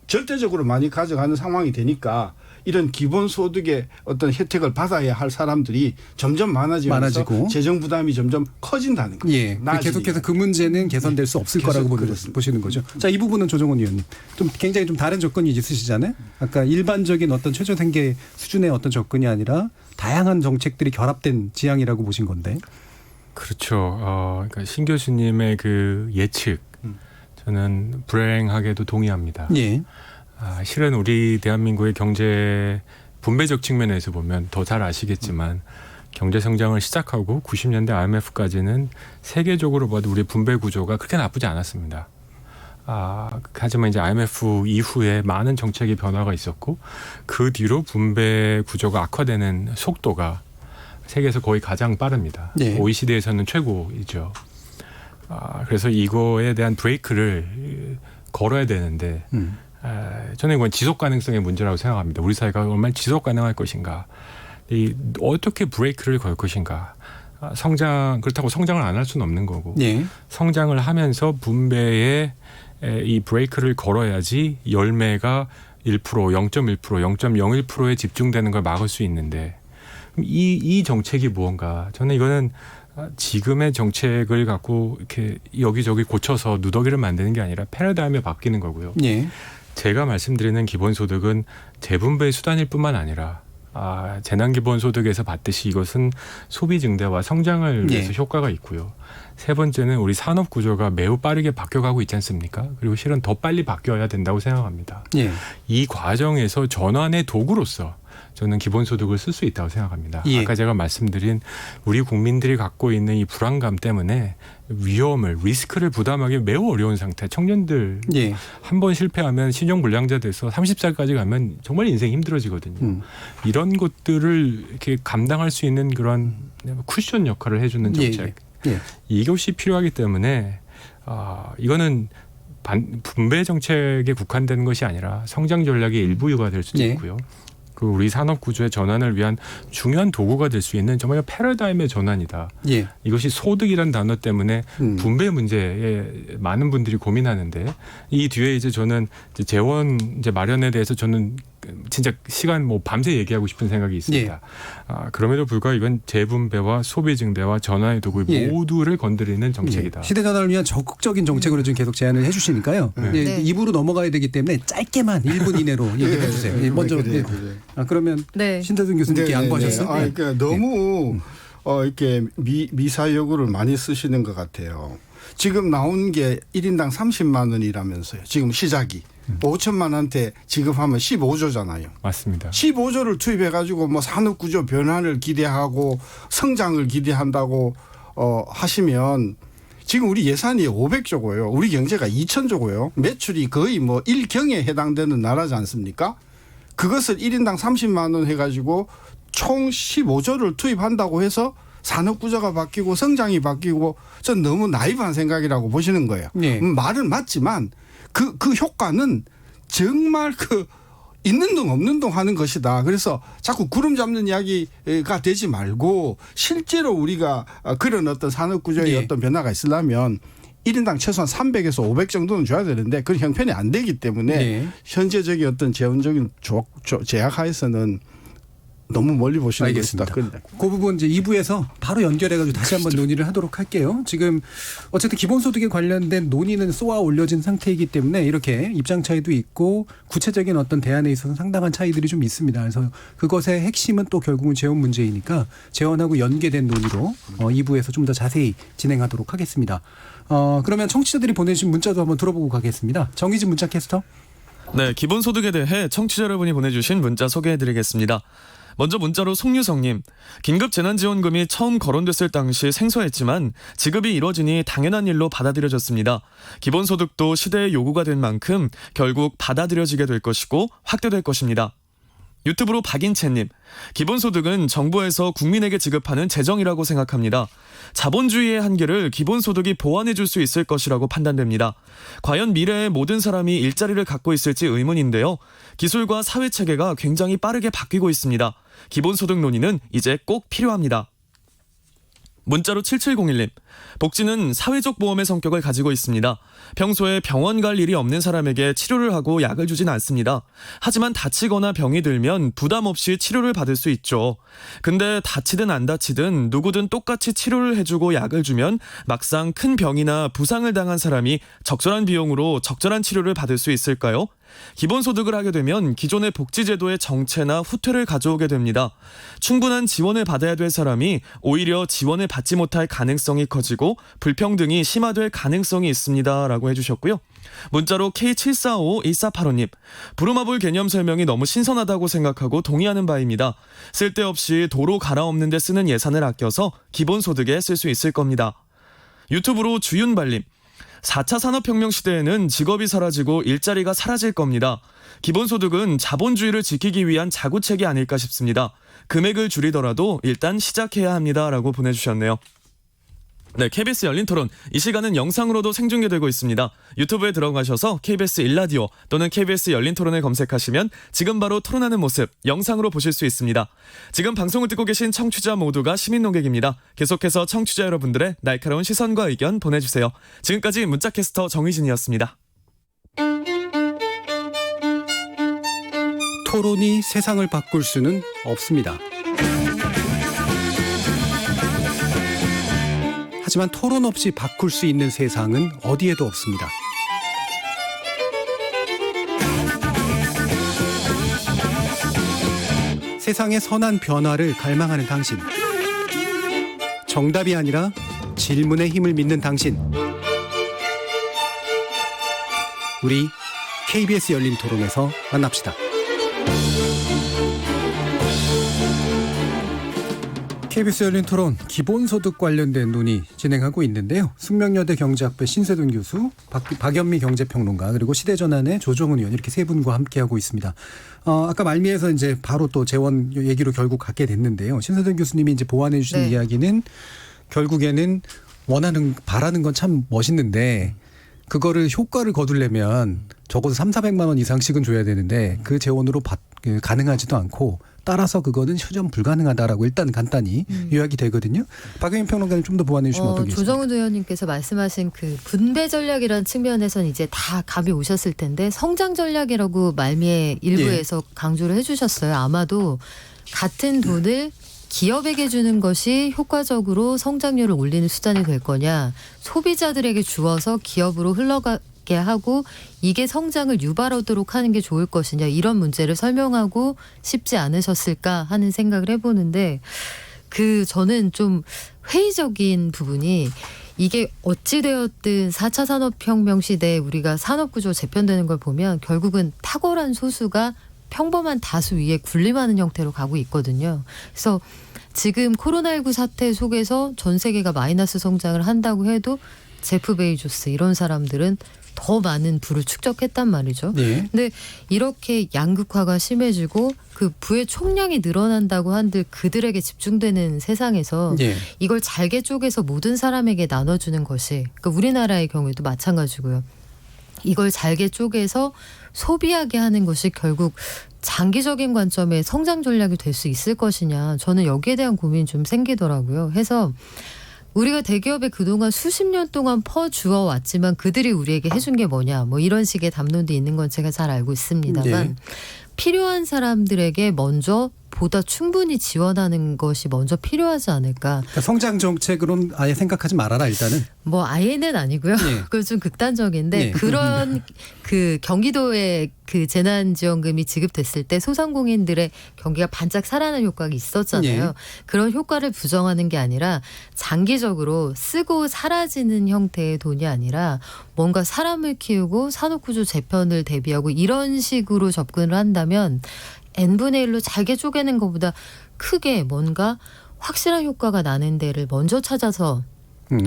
절대적으로 많이 가져가는 상황이 되니까 이런 기본소득의 어떤 혜택을 받아야 할 사람들이 점점 많아지면서 재정 부담이 점점 커진다는 거죠. 계속해서 그 문제는 개선될 수 없을 거라고 보시는 거죠. 자, 이 부분은 조정원 의원님. 좀 굉장히 좀 다른 접근이 있으시잖아요. 아까 일반적인 어떤 최저생계 수준의 어떤 접근이 아니라 다양한 정책들이 결합된 지향이라고 보신 건데. 그렇죠. 그러니까 신 교수님의 그 예측 저는 불행하게도 동의합니다. 실은 우리 대한민국의 경제 분배적 측면에서 보면 더 잘 아시겠지만 경제 성장을 시작하고 90년대 IMF까지는 세계적으로 봐도 우리 분배 구조가 그렇게 나쁘지 않았습니다. 하지만 이제 IMF 이후에 많은 정책의 변화가 있었고 그 뒤로 분배 구조가 악화되는 속도가 세계에서 거의 가장 빠릅니다. OECD에서는 최고이죠. 그래서 이거에 대한 브레이크를 걸어야 되는데 저는 이건 지속 가능성의 문제라고 생각합니다. 우리 사회가 얼마나 지속 가능할 것인가, 어떻게 브레이크를 걸 것인가. 그렇다고 성장을 안 할 수는 없는 거고 성장을 하면서 분배에 이 브레이크를 걸어야지 열매가 1%, 0.1%, 0.01%에 집중되는 걸 막을 수 있는데 이 정책이 무언가. 저는 이거는 지금의 정책을 갖고 이렇게 여기저기 고쳐서 누더기를 만드는 게 아니라 패러다임이 바뀌는 거고요. 제가 말씀드리는 기본소득은 재분배의 수단일 뿐만 아니라 재난기본소득에서 봤듯이 이것은 소비 증대와 성장을 위해서 효과가 있고요. 세 번째는 우리 산업 구조가 매우 빠르게 바뀌어가고 있지 않습니까? 그리고 실은 더 빨리 바뀌어야 된다고 생각합니다. 이 과정에서 전환의 도구로서 저는 기본소득을 쓸 수 있다고 생각합니다. 아까 제가 말씀드린 우리 국민들이 갖고 있는 이 불안감 때문에 리스크를 부담하기 매우 어려운 상태. 청년들 한 번 실패하면 신용불량자 돼서 30살까지 가면 정말 인생이 힘들어지거든요. 이런 것들을 이렇게 감당할 수 있는 그런 쿠션 역할을 해주는 정책. 이것이 필요하기 때문에 이거는 분배 정책에 국한되는 것이 아니라 성장 전략의 일부가 될 수도 있고요. 그 우리 산업 구조의 전환을 위한 중요한 도구가 될 수 있는 정말 패러다임의 전환이다. 이것이 소득이란 단어 때문에 분배 문제에 많은 분들이 고민하는데 이 뒤에 이제 저는 재원 마련에 대해서 저는 진짜 시간 밤새 얘기하고 싶은 생각이 있습니다. 그럼에도 불구하고 이건 재분배와 소비 증대와 전환의 도구 모두를 건드리는 정책이다. 시대 전환을 위한 적극적인 정책으로 좀 계속 제안을 해주시니까요. 입으로 넘어가야 되기 때문에 짧게만 1분 이내로 얘기해 주세요. 먼저 그러면 신대중 교수님께 양보하셨어요. 그러니까 너무 이렇게 미사여구를 많이 쓰시는 것 같아요. 지금 나온 게 1인당 30만 원이라면서요. 지금 시작이. 5천만 원한테 지급하면 15조잖아요. 맞습니다. 15조를 투입해가지고 산업구조 변화를 기대하고 성장을 기대한다고 하시면 지금 우리 예산이 500조고요. 우리 경제가 2,000조고요. 매출이 거의 1경에 해당되는 나라지 않습니까? 그것을 1인당 30만 원 해가지고 총 15조를 투입한다고 해서 산업구조가 바뀌고 성장이 바뀌고 전 너무 나이브한 생각이라고 보시는 거예요. 말은 맞지만 그 효과는 정말 있는 동 없는 동 하는 것이다. 그래서 자꾸 구름 잡는 이야기가 되지 말고 실제로 우리가 그런 어떤 산업구조의 어떤 변화가 있으려면 1인당 최소한 300에서 500 정도는 줘야 되는데 그건 형편이 안 되기 때문에 현재적인 어떤 재원적인 제약하에서는 너무 멀리 보시는 것이다. 그 부분 이제 2부에서 바로 연결해가지고 다시 한번 논의를 하도록 할게요. 지금 어쨌든 기본소득에 관련된 논의는 쏘아 올려진 상태이기 때문에 이렇게 입장 차이도 있고 구체적인 어떤 대안에 있어서 상당한 차이들이 좀 있습니다. 그래서 그것의 핵심은 또 결국은 재원 문제이니까 재원하고 연계된 논의로 2부에서 좀 더 자세히 진행하도록 하겠습니다. 그러면 청취자들이 보내주신 문자도 한번 들어보고 가겠습니다. 정희진 문자 캐스터. 네, 기본소득에 대해 청취자 여러분이 보내주신 문자 소개해드리겠습니다. 먼저 문자로 송유성님, 긴급재난지원금이 처음 거론됐을 당시 생소했지만 지급이 이뤄지니 당연한 일로 받아들여졌습니다. 기본소득도 시대의 요구가 된 만큼 결국 받아들여지게 될 것이고 확대될 것입니다. 유튜브로 박인채님, 기본소득은 정부에서 국민에게 지급하는 재정이라고 생각합니다. 자본주의의 한계를 기본소득이 보완해 줄 수 있을 것이라고 판단됩니다. 과연 미래의 모든 사람이 일자리를 갖고 있을지 의문인데요. 기술과 사회체계가 굉장히 빠르게 바뀌고 있습니다. 기본소득 논의는 이제 꼭 필요합니다. 문자로 7701님, 복지는 사회적 보험의 성격을 가지고 있습니다. 평소에 병원 갈 일이 없는 사람에게 치료를 하고 약을 주진 않습니다. 하지만 다치거나 병이 들면 부담 없이 치료를 받을 수 있죠. 근데 다치든 안 다치든 누구든 똑같이 치료를 해주고 약을 주면 막상 큰 병이나 부상을 당한 사람이 적절한 비용으로 적절한 치료를 받을 수 있을까요? 기본소득을 하게 되면 기존의 복지제도의 정체나 후퇴를 가져오게 됩니다. 충분한 지원을 받아야 될 사람이 오히려 지원을 받지 못할 가능성이 커지고 불평등이 심화될 가능성이 있습니다. 라고 해주셨고요. 문자로 K74551485님, 부루마블 개념 설명이 너무 신선하다고 생각하고 동의하는 바입니다. 쓸데없이 도로 갈아엎는 데 쓰는 예산을 아껴서 기본소득에 쓸 수 있을 겁니다. 유튜브로 주윤발님, 4차 산업혁명 시대에는 직업이 사라지고 일자리가 사라질 겁니다. 기본소득은 자본주의를 지키기 위한 자구책이 아닐까 싶습니다. 금액을 줄이더라도 일단 시작해야 합니다. 라고 보내주셨네요. 네, KBS 열린 토론. 이 시간은 영상으로도 생중계되고 있습니다. 유튜브에 들어가셔서 KBS 1라디오 또는 KBS 열린 토론을 검색하시면 지금 바로 토론하는 모습 영상으로 보실 수 있습니다. 지금 방송을 듣고 계신 청취자 모두가 시민 논객입니다. 계속해서 청취자 여러분들의 날카로운 시선과 의견 보내주세요. 지금까지 문자캐스터 정희진이었습니다. 토론이 세상을 바꿀 수는 없습니다. 하지만 토론 없이 바꿀 수 있는 세상은 어디에도 없습니다. 세상의 선한 변화를 갈망하는 당신. 정답이 아니라 질문의 힘을 믿는 당신. 우리 KBS 열린 토론에서 만납시다. KBS 열린 토론 기본소득 관련된 논의 진행하고 있는데요. 숙명여대 경제학부 신세돈 교수, 박연미 경제평론가, 그리고 시대전환의 조정훈 의원, 이렇게 세 분과 함께하고 있습니다. 아까 말미에서 이제 바로 또 재원 얘기로 결국 갖게 됐는데요. 신세돈 교수님이 이제 보완해 주신 이야기는 결국에는 바라는 건 참 멋있는데 그거를 효과를 거두려면 적어도 300~400만 원 이상씩은 줘야 되는데 그 재원으로 가능하지도 않고 따라서 그거는 휴전 불가능하다라고 일단 간단히 요약이 되거든요. 박영인 평론가님 좀 더 보완해 주시면 어떻겠습니까? 조정훈 의원님께서 말씀하신 그 분배 전략이라는 측면에서는 이제 다 감이 오셨을 텐데 성장 전략이라고 말미에 일부에서 강조를 해주셨어요. 아마도 같은 돈을 기업에게 주는 것이 효과적으로 성장률을 올리는 수단이 될 거냐, 소비자들에게 주어서 기업으로 흘러가게 하고 이게 성장을 유발하도록 하는 게 좋을 것이냐, 이런 문제를 설명하고 싶지 않으셨을까 하는 생각을 해보는데, 저는 좀 회의적인 부분이, 이게 어찌되었든 4차 산업혁명 시대에 우리가 산업구조 재편되는 걸 보면 결국은 탁월한 소수가 평범한 다수 위에 군림하는 형태로 가고 있거든요. 그래서 지금 코로나19 사태 속에서 전 세계가 마이너스 성장을 한다고 해도 제프 베이조스 이런 사람들은 더 많은 부를 축적했단 말이죠. 네. 근데 이렇게 양극화가 심해지고 그 부의 총량이 늘어난다고 한들 그들에게 집중되는 세상에서 이걸 잘게 쪼개서 모든 사람에게 나눠주는 것이, 그러니까 우리나라의 경우에도 마찬가지고요. 이걸 잘게 쪼개서 소비하게 하는 것이 결국 장기적인 관점의 성장 전략이 될 수 있을 것이냐, 저는 여기에 대한 고민이 좀 생기더라고요. 해서 우리가 대기업에 그동안 수십 년 동안 퍼주어 왔지만 그들이 우리에게 해준 게 뭐냐, 뭐 이런 식의 담론도 있는 건 제가 잘 알고 있습니다만 필요한 사람들에게 먼저 보다 충분히 지원하는 것이 먼저 필요하지 않을까. 그러니까 성장 정책으로는 아예 생각하지 말아라 일단은. 뭐 아예는 아니고요. 그건 좀 극단적인데 그런 그 경기도에 그 재난지원금이 지급됐을 때 소상공인들의 경기가 반짝 살아나는 효과가 있었잖아요. 그런 효과를 부정하는 게 아니라 장기적으로 쓰고 사라지는 형태의 돈이 아니라 뭔가 사람을 키우고 산업구조 재편을 대비하고 이런 식으로 접근을 한다면 n분의 1로 잘게 쪼개는 것보다 크게 뭔가 확실한 효과가 나는 데를 먼저 찾아서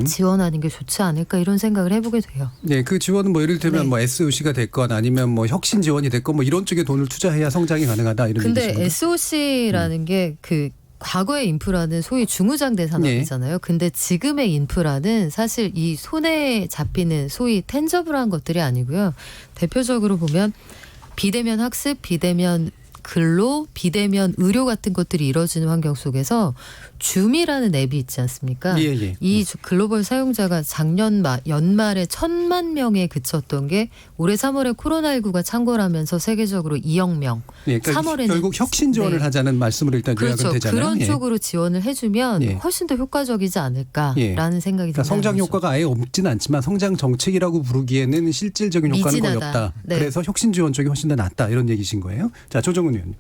지원하는 게 좋지 않을까, 이런 생각을 해보게 돼요. 네, 그 지원은 뭐 예를 들면 뭐 SOC가 됐건 아니면 뭐 혁신 지원이 됐건 뭐 이런 쪽에 돈을 투자해야 성장이 가능하다, 이런 얘기죠. 근데 SOC라는 게 그 과거의 인프라는 소위 중후장대 산업이잖아요. 근데 지금의 인프라는 사실 이 손에 잡히는 소위 텐저블한 것들이 아니고요. 대표적으로 보면 비대면 학습, 비대면 근로, 비대면 의료 같은 것들이 이루어지는 환경 속에서 줌이라는 앱이 있지 않습니까? 이 글로벌 사용자가 작년 연말에 1,000만 명에 그쳤던 게 올해 3월에 코로나19가 창궐하면서 세계적으로 2억 명. 그러니까 3월에는 결국 혁신 지원을 하자는 말씀으로 일단 요약은 되잖아요. 그런 쪽으로 지원을 해주면 훨씬 더 효과적이지 않을까라는 생각이 듭니다. 그러니까 성장 효과가 아예 없진 않지만 성장 정책이라고 부르기에는 실질적인 효과는 거의 없다. 그래서 혁신 지원 쪽이 훨씬 더 낫다, 이런 얘기신 거예요. 자, 조정훈 의원님.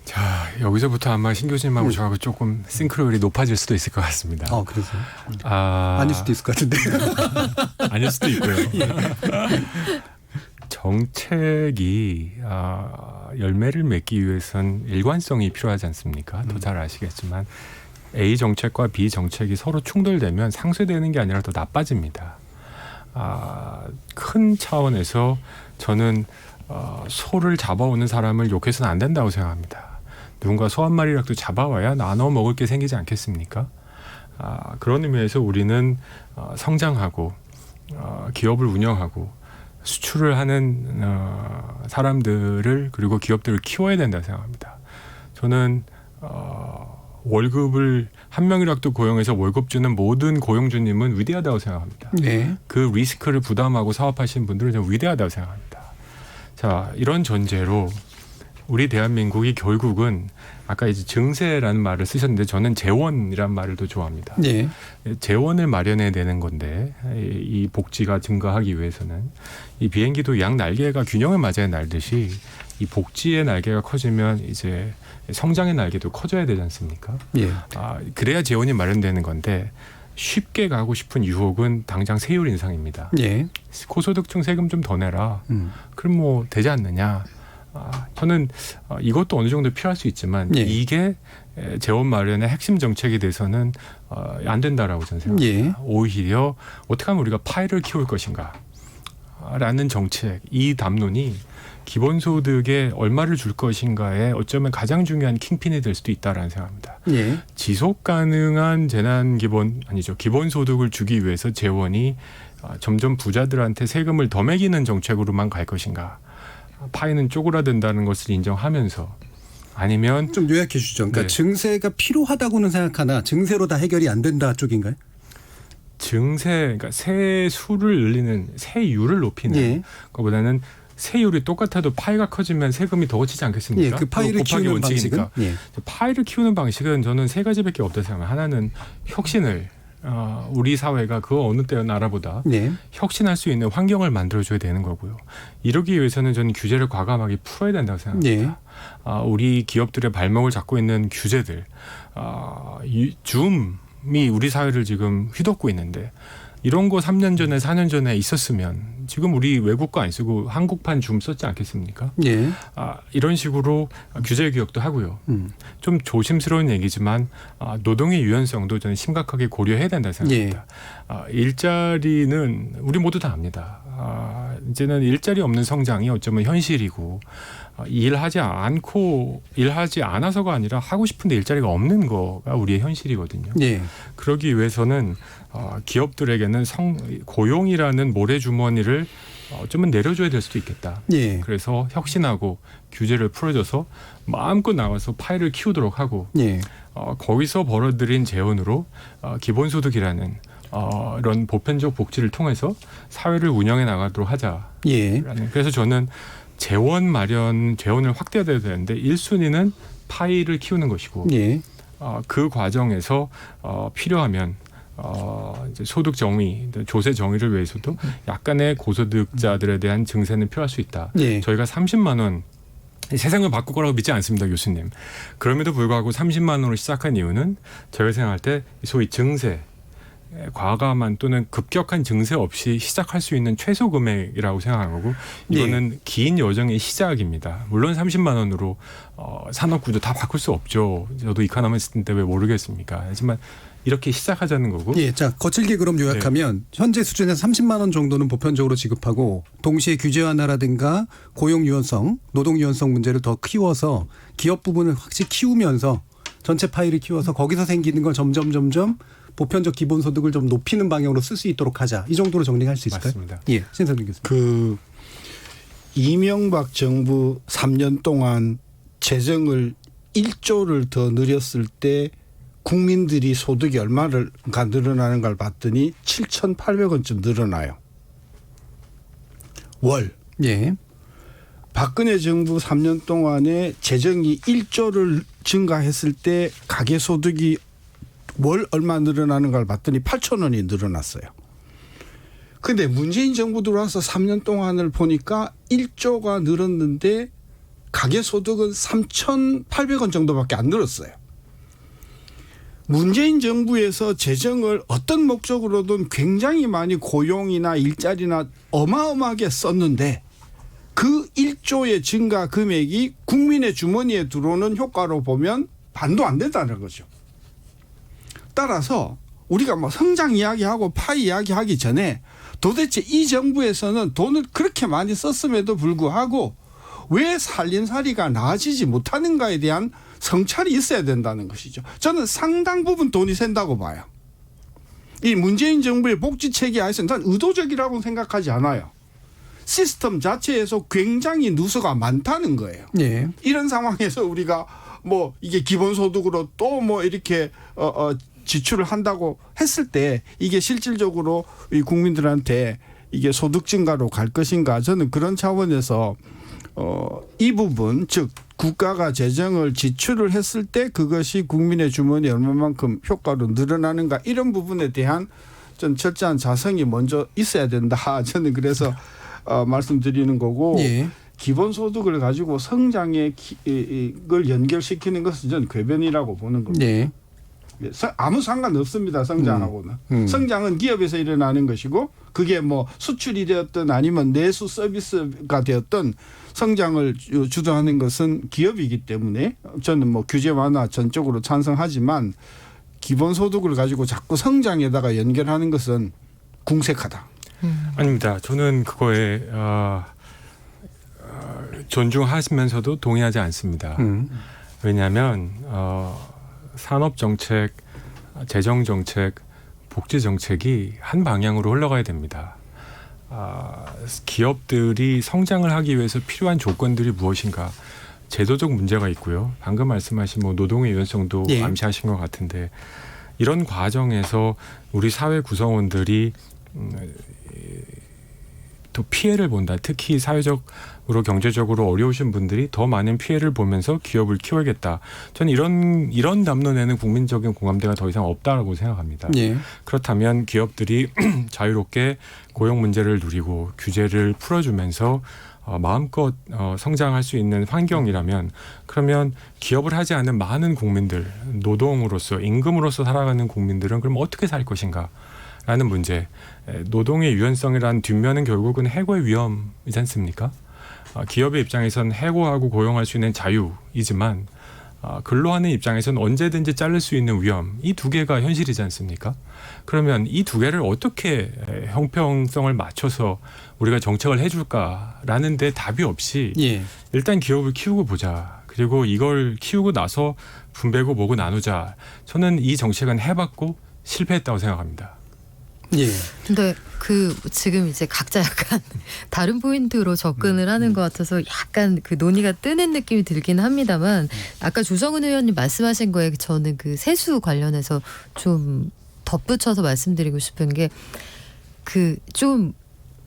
자, 여기서부터 아마 신 교수님하고 저하고 조금 싱크로율이 높아질 수도 있을 것 같습니다. 그래서 아닐 수도 있을 것 같은데. 아닐 수도 있고요. 정책이 열매를 맺기 위해선 일관성이 필요하지 않습니까? 더 잘 아시겠지만 A 정책과 B 정책이 서로 충돌되면 상쇄되는 게 아니라 더 나빠집니다. 큰 차원에서 저는 소를 잡아오는 사람을 욕해서는 안 된다고 생각합니다. 누군가 소 한 마리라도 잡아와야 나눠 먹을 게 생기지 않겠습니까? 그런 의미에서 우리는 성장하고 기업을 운영하고 수출을 하는 사람들을, 그리고 기업들을 키워야 된다고 생각합니다. 저는 월급을 한 명이라도 고용해서 월급 주는 모든 고용주님은 위대하다고 생각합니다. 그 리스크를 부담하고 사업하시는 분들은 좀 위대하다고 생각합니다. 자, 이런 전제로 우리 대한민국이 결국은 아까 이제 증세라는 말을 쓰셨는데 저는 재원이란 말을 더 좋아합니다. 재원을 마련해야 되는 건데 이 복지가 증가하기 위해서는 이 비행기도 양 날개가 균형을 맞아야 날듯이 이 복지의 날개가 커지면 이제 성장의 날개도 커져야 되지 않습니까? 예. 그래야 재원이 마련되는 건데 쉽게 가고 싶은 유혹은 당장 세율 인상입니다. 예. 고소득층 세금 좀 더 내라. 그럼 뭐 되지 않느냐. 저는 이것도 어느 정도 필요할 수 있지만 예. 이게 재원 마련의 핵심 정책에 대해서는 안 된다라고 저는 생각합니다. 예. 오히려 어떻게 하면 우리가 파이를 키울 것인가 라는 정책, 이 담론이 기본소득에 얼마를 줄 것인가에 어쩌면 가장 중요한 킹핀이 될 수도 있다라는 생각합니다. 예. 지속 가능한 기본소득을 주기 위해서 재원이 점점 부자들한테 세금을 더 매기는 정책으로만 갈 것인가. 파이는 쪼그라든다는 것을 인정하면서 아니면 좀 요약해 주죠. 그러니까 네. 증세가 필요하다고는 생각하나 증세로 다 해결이 안 된다 쪽인가요? 그러니까 세수를 늘리는 세율을 높이는 예. 것보다는 세율이 똑같아도 파이가 커지면 세금이 더 거치지 않겠습니까? 예, 그 파이를 키우는 방식은? 예. 파이를 키우는 방식은 저는 세 가지밖에 없다고 생각합니다. 하나는 혁신을 우리 사회가 그 어느 때 나라보다 네. 혁신할 수 있는 환경을 만들어줘야 되는 거고요. 이러기 위해서는 저는 규제를 과감하게 풀어야 된다고 생각합니다. 네. 우리 기업들의 발목을 잡고 있는 규제들, 줌이 우리 사회를 지금 휘덮고 있는데 이런 거 3년 전에 4년 전에 있었으면 지금 우리 외국 거 안 쓰고 한국판 줌 썼지 않겠습니까? 예. 이런 식으로 규제 개혁도 하고요. 좀 조심스러운 얘기지만 노동의 유연성도 저는 심각하게 고려해야 된다고 생각합니다. 일자리는 우리 모두 다 압니다. 이제는 일자리 없는 성장이 어쩌면 현실이고 일하지 않아서가 아니라 하고 싶은데 일자리가 없는 거가 우리의 현실이거든요. 예. 그러기 위해서는 기업들에게는 고용이라는 모래주머니를 어쩌면 내려줘야 될 수도 있겠다. 예. 그래서 혁신하고 규제를 풀어줘서 마음껏 나와서 파이를 키우도록 하고 예. 거기서 벌어들인 재원으로 기본소득이라는 이런 보편적 복지를 통해서 사회를 운영해 나가도록 하자. 예. 그래서 저는 재원을 확대해야 되는데 1순위는 파이를 키우는 것이고 예. 그 과정에서 필요하면 이제 소득 정의, 조세 정의를 위해서도 약간의 고소득자들에 대한 증세는 필요할 수 있다. 예. 저희가 30만 원 세상을 바꿀 거라고 믿지 않습니다, 교수님. 그럼에도 불구하고 30만 원으로 시작한 이유는 저희가 생각할 때 소위 증세, 과감한 또는 급격한 증세 없이 시작할 수 있는 최소 금액이라고 생각한 거고 이거는 예. 긴 여정의 시작입니다. 물론 30만 원으로 산업 구조 다 바꿀 수 없죠. 저도 이카노미스트 때문에 왜 모르겠습니까? 하지만 이렇게 시작하자는 거고. 예, 자 거칠게 그럼 요약하면 현재 수준에서 30만 원 정도는 보편적으로 지급하고 동시에 규제 완화라든가 고용 유연성, 노동 유연성 문제를 더 키워서 기업 부분을 확실히 키우면서 전체 파이를 키워서 거기서 생기는 걸 점점 보편적 기본소득을 좀 높이는 방향으로 쓸 수 있도록 하자. 이 정도로 정리할 수 있을까요? 맞습니다. 예, 신선생 교수님. 이명박 정부 3년 동안 재정을 1조를 더 늘렸을 때 국민들이 소득이 얼마가 늘어나는 걸 봤더니 7,800원쯤 늘어나요. 월. 예. 박근혜 정부 3년 동안에 재정이 1조를 증가했을 때 가계소득이 월 얼마 늘어나는 걸 봤더니 8,000원이 늘어났어요. 그런데 문재인 정부 들어와서 3년 동안을 보니까 1조가 늘었는데 가계소득은 3,800원 정도밖에 안 늘었어요. 문재인 정부에서 재정을 어떤 목적으로든 굉장히 많이 고용이나 일자리나 어마어마하게 썼는데 그 1조의 증가 금액이 국민의 주머니에 들어오는 효과로 보면 반도 안 된다는 거죠. 따라서 우리가 뭐 성장 이야기하고 파이 이야기하기 전에 도대체 이 정부에서는 돈을 그렇게 많이 썼음에도 불구하고 왜 살림살이가 나아지지 못하는가에 대한 성찰이 있어야 된다는 것이죠. 저는 상당 부분 돈이 샌다고 봐요. 이 문재인 정부의 복지체계 안에서 난 의도적이라고 생각하지 않아요. 시스템 자체에서 굉장히 누수가 많다는 거예요. 예. 이런 상황에서 우리가 뭐 이게 기본소득으로 또 뭐 이렇게 지출을 한다고 했을 때 이게 실질적으로 이 국민들한테 이게 소득 증가로 갈 것인가 저는 그런 차원에서 이 부분 즉 국가가 재정을 지출을 했을 때 그것이 국민의 주머니에 얼마만큼 효과로 늘어나는가 이런 부분에 대한 좀 철저한 자성이 먼저 있어야 된다. 저는 그래서 말씀드리는 거고 예. 기본소득을 가지고 성장에 걸 연결시키는 것은 저는 궤변이라고 보는 겁니다. 네. 아무 상관없습니다. 성장하고는. 성장은 기업에서 일어나는 것이고 그게 뭐 수출이 되었든 아니면 내수 서비스가 되었든 성장을 주도하는 것은 기업이기 때문에 저는 뭐 규제 완화 전적으로 찬성하지만 기본소득을 가지고 자꾸 성장에다가 연결하는 것은 궁색하다. 아닙니다. 저는 그거에 존중하시면서도 동의하지 않습니다. 왜냐하면 산업정책, 재정정책, 복지정책이 한 방향으로 흘러가야 됩니다. 기업들이 성장을 하기 위해서 필요한 조건들이 무엇인가? 제도적 문제가 있고요. 방금 말씀하신 뭐 노동의 유연성도 예. 암시하신 것 같은데 이런 과정에서 우리 사회 구성원들이 또 피해를 본다. 특히 사회적으로 경제적으로 어려우신 분들이 더 많은 피해를 보면서 기업을 키워야겠다. 저는 이런 담론에는 국민적인 공감대가 더 이상 없다라고 생각합니다. 예. 그렇다면 기업들이 자유롭게 고용 문제를 누리고 규제를 풀어주면서 마음껏 성장할 수 있는 환경이라면 그러면 기업을 하지 않는 많은 국민들, 노동으로서 임금으로서 살아가는 국민들은 그럼 어떻게 살 것인가? 라는 문제. 노동의 유연성이란 뒷면은 결국은 해고의 위험이지 않습니까? 기업의 입장에선 해고하고 고용할 수 있는 자유이지만 근로하는 입장에서는 언제든지 자를 수 있는 위험. 이 두 개가 현실이지 않습니까? 그러면 이 두 개를 어떻게 형평성을 맞춰서 우리가 정책을 해줄까라는 데 답이 없이 예. 일단 기업을 키우고 보자. 그리고 이걸 키우고 나서 분배고 뭐고 나누자. 저는 이 정책은 해봤고 실패했다고 생각합니다. 예. 근데 지금 이제 각자 약간 다른 포인트로 접근을 하는 것 같아서 약간 그 논의가 뜨는 느낌이 들긴 합니다만 아까 조정은 의원님 말씀하신 거에 저는 그 세수 관련해서 좀 덧붙여서 말씀드리고 싶은 게 좀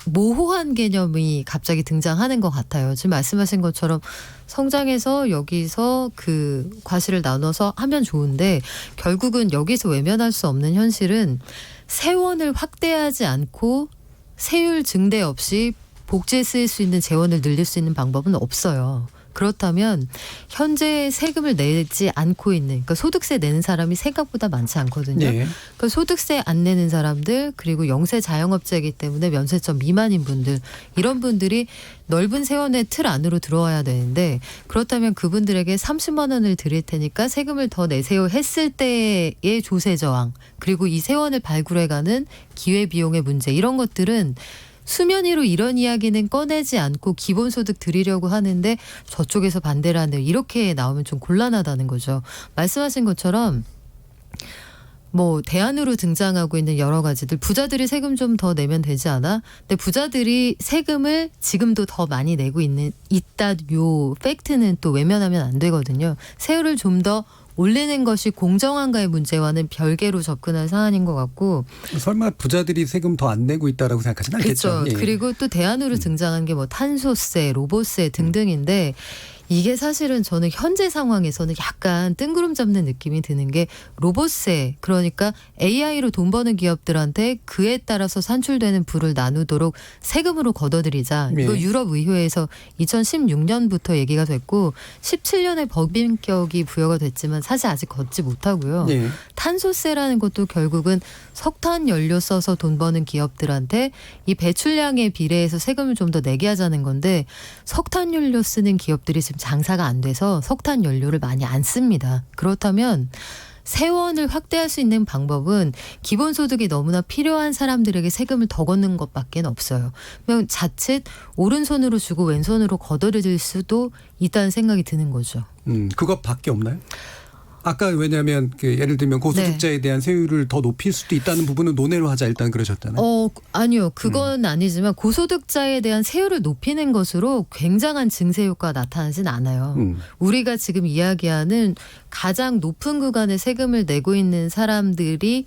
모호한 개념이 갑자기 등장하는 것 같아요. 지금 말씀하신 것처럼 성장해서 여기서 그 과실을 나눠서 하면 좋은데 결국은 여기서 외면할 수 없는 현실은 세원을 확대하지 않고 세율 증대 없이 복지에 쓰일 수 있는 재원을 늘릴 수 있는 방법은 없어요. 그렇다면 현재 세금을 내지 않고 있는 그러니까 소득세 내는 사람이 생각보다 많지 않거든요. 네. 그러니까 소득세 안 내는 사람들 그리고 영세 자영업자이기 때문에 면세점 미만인 분들 이런 분들이 넓은 세원의 틀 안으로 들어와야 되는데 그렇다면 그분들에게 30만 원을 드릴 테니까 세금을 더 내세요 했을 때의 조세 저항 그리고 이 세원을 발굴해가는 기회비용의 문제 이런 것들은 수면 위로 이런 이야기는 꺼내지 않고 기본소득 드리려고 하는데 저쪽에서 반대를 하는데 이렇게 나오면 좀 곤란하다는 거죠. 말씀하신 것처럼 뭐 대안으로 등장하고 있는 여러 가지들 부자들이 세금 좀 더 내면 되지 않아? 근데 부자들이 세금을 지금도 더 많이 내고 있다 요 팩트는 또 외면하면 안 되거든요. 세율을 좀 더 올리는 것이 공정한가의 문제와는 별개로 접근할 사안인 것 같고 설마 부자들이 세금 더 안 내고 있다라고 생각하지는 않겠죠. 그렇죠. 예. 그리고 또 대안으로 등장한 게 뭐 탄소세, 로봇세 등등인데 이게 사실은 저는 현재 상황에서는 약간 뜬구름 잡는 느낌이 드는 게 로봇세 그러니까 AI로 돈 버는 기업들한테 그에 따라서 산출되는 부를 나누도록 세금으로 걷어들이자. 이거 유럽의회에서 2016년부터 얘기가 됐고 17년에 법인격이 부여가 됐지만 사실 아직 걷지 못하고요. 네. 탄소세라는 것도 결국은 석탄 연료 써서 돈 버는 기업들한테 이 배출량에 비례해서 세금을 좀 더 내게 하자는 건데 석탄 연료 쓰는 기업들이 지금 장사가 안 돼서 석탄 연료를 많이 안 씁니다. 그렇다면 세원을 확대할 수 있는 방법은 기본소득이 너무나 필요한 사람들에게 세금을 더 걷는 것밖에 없어요. 그냥 자칫 오른손으로 주고 왼손으로 걷어들일 수도 있다는 생각이 드는 거죠. 그것밖에 없나요? 아까 왜냐하면 예를 들면 고소득자에 대한 세율을 더 높일 수도 있다는 부분은 논의로 하자 일단 그러셨잖아요. 아니요. 그건 아니지만 고소득자에 대한 세율을 높이는 것으로 굉장한 증세 효과가 나타나진 않아요. 우리가 지금 이야기하는 가장 높은 구간의 세금을 내고 있는 사람들이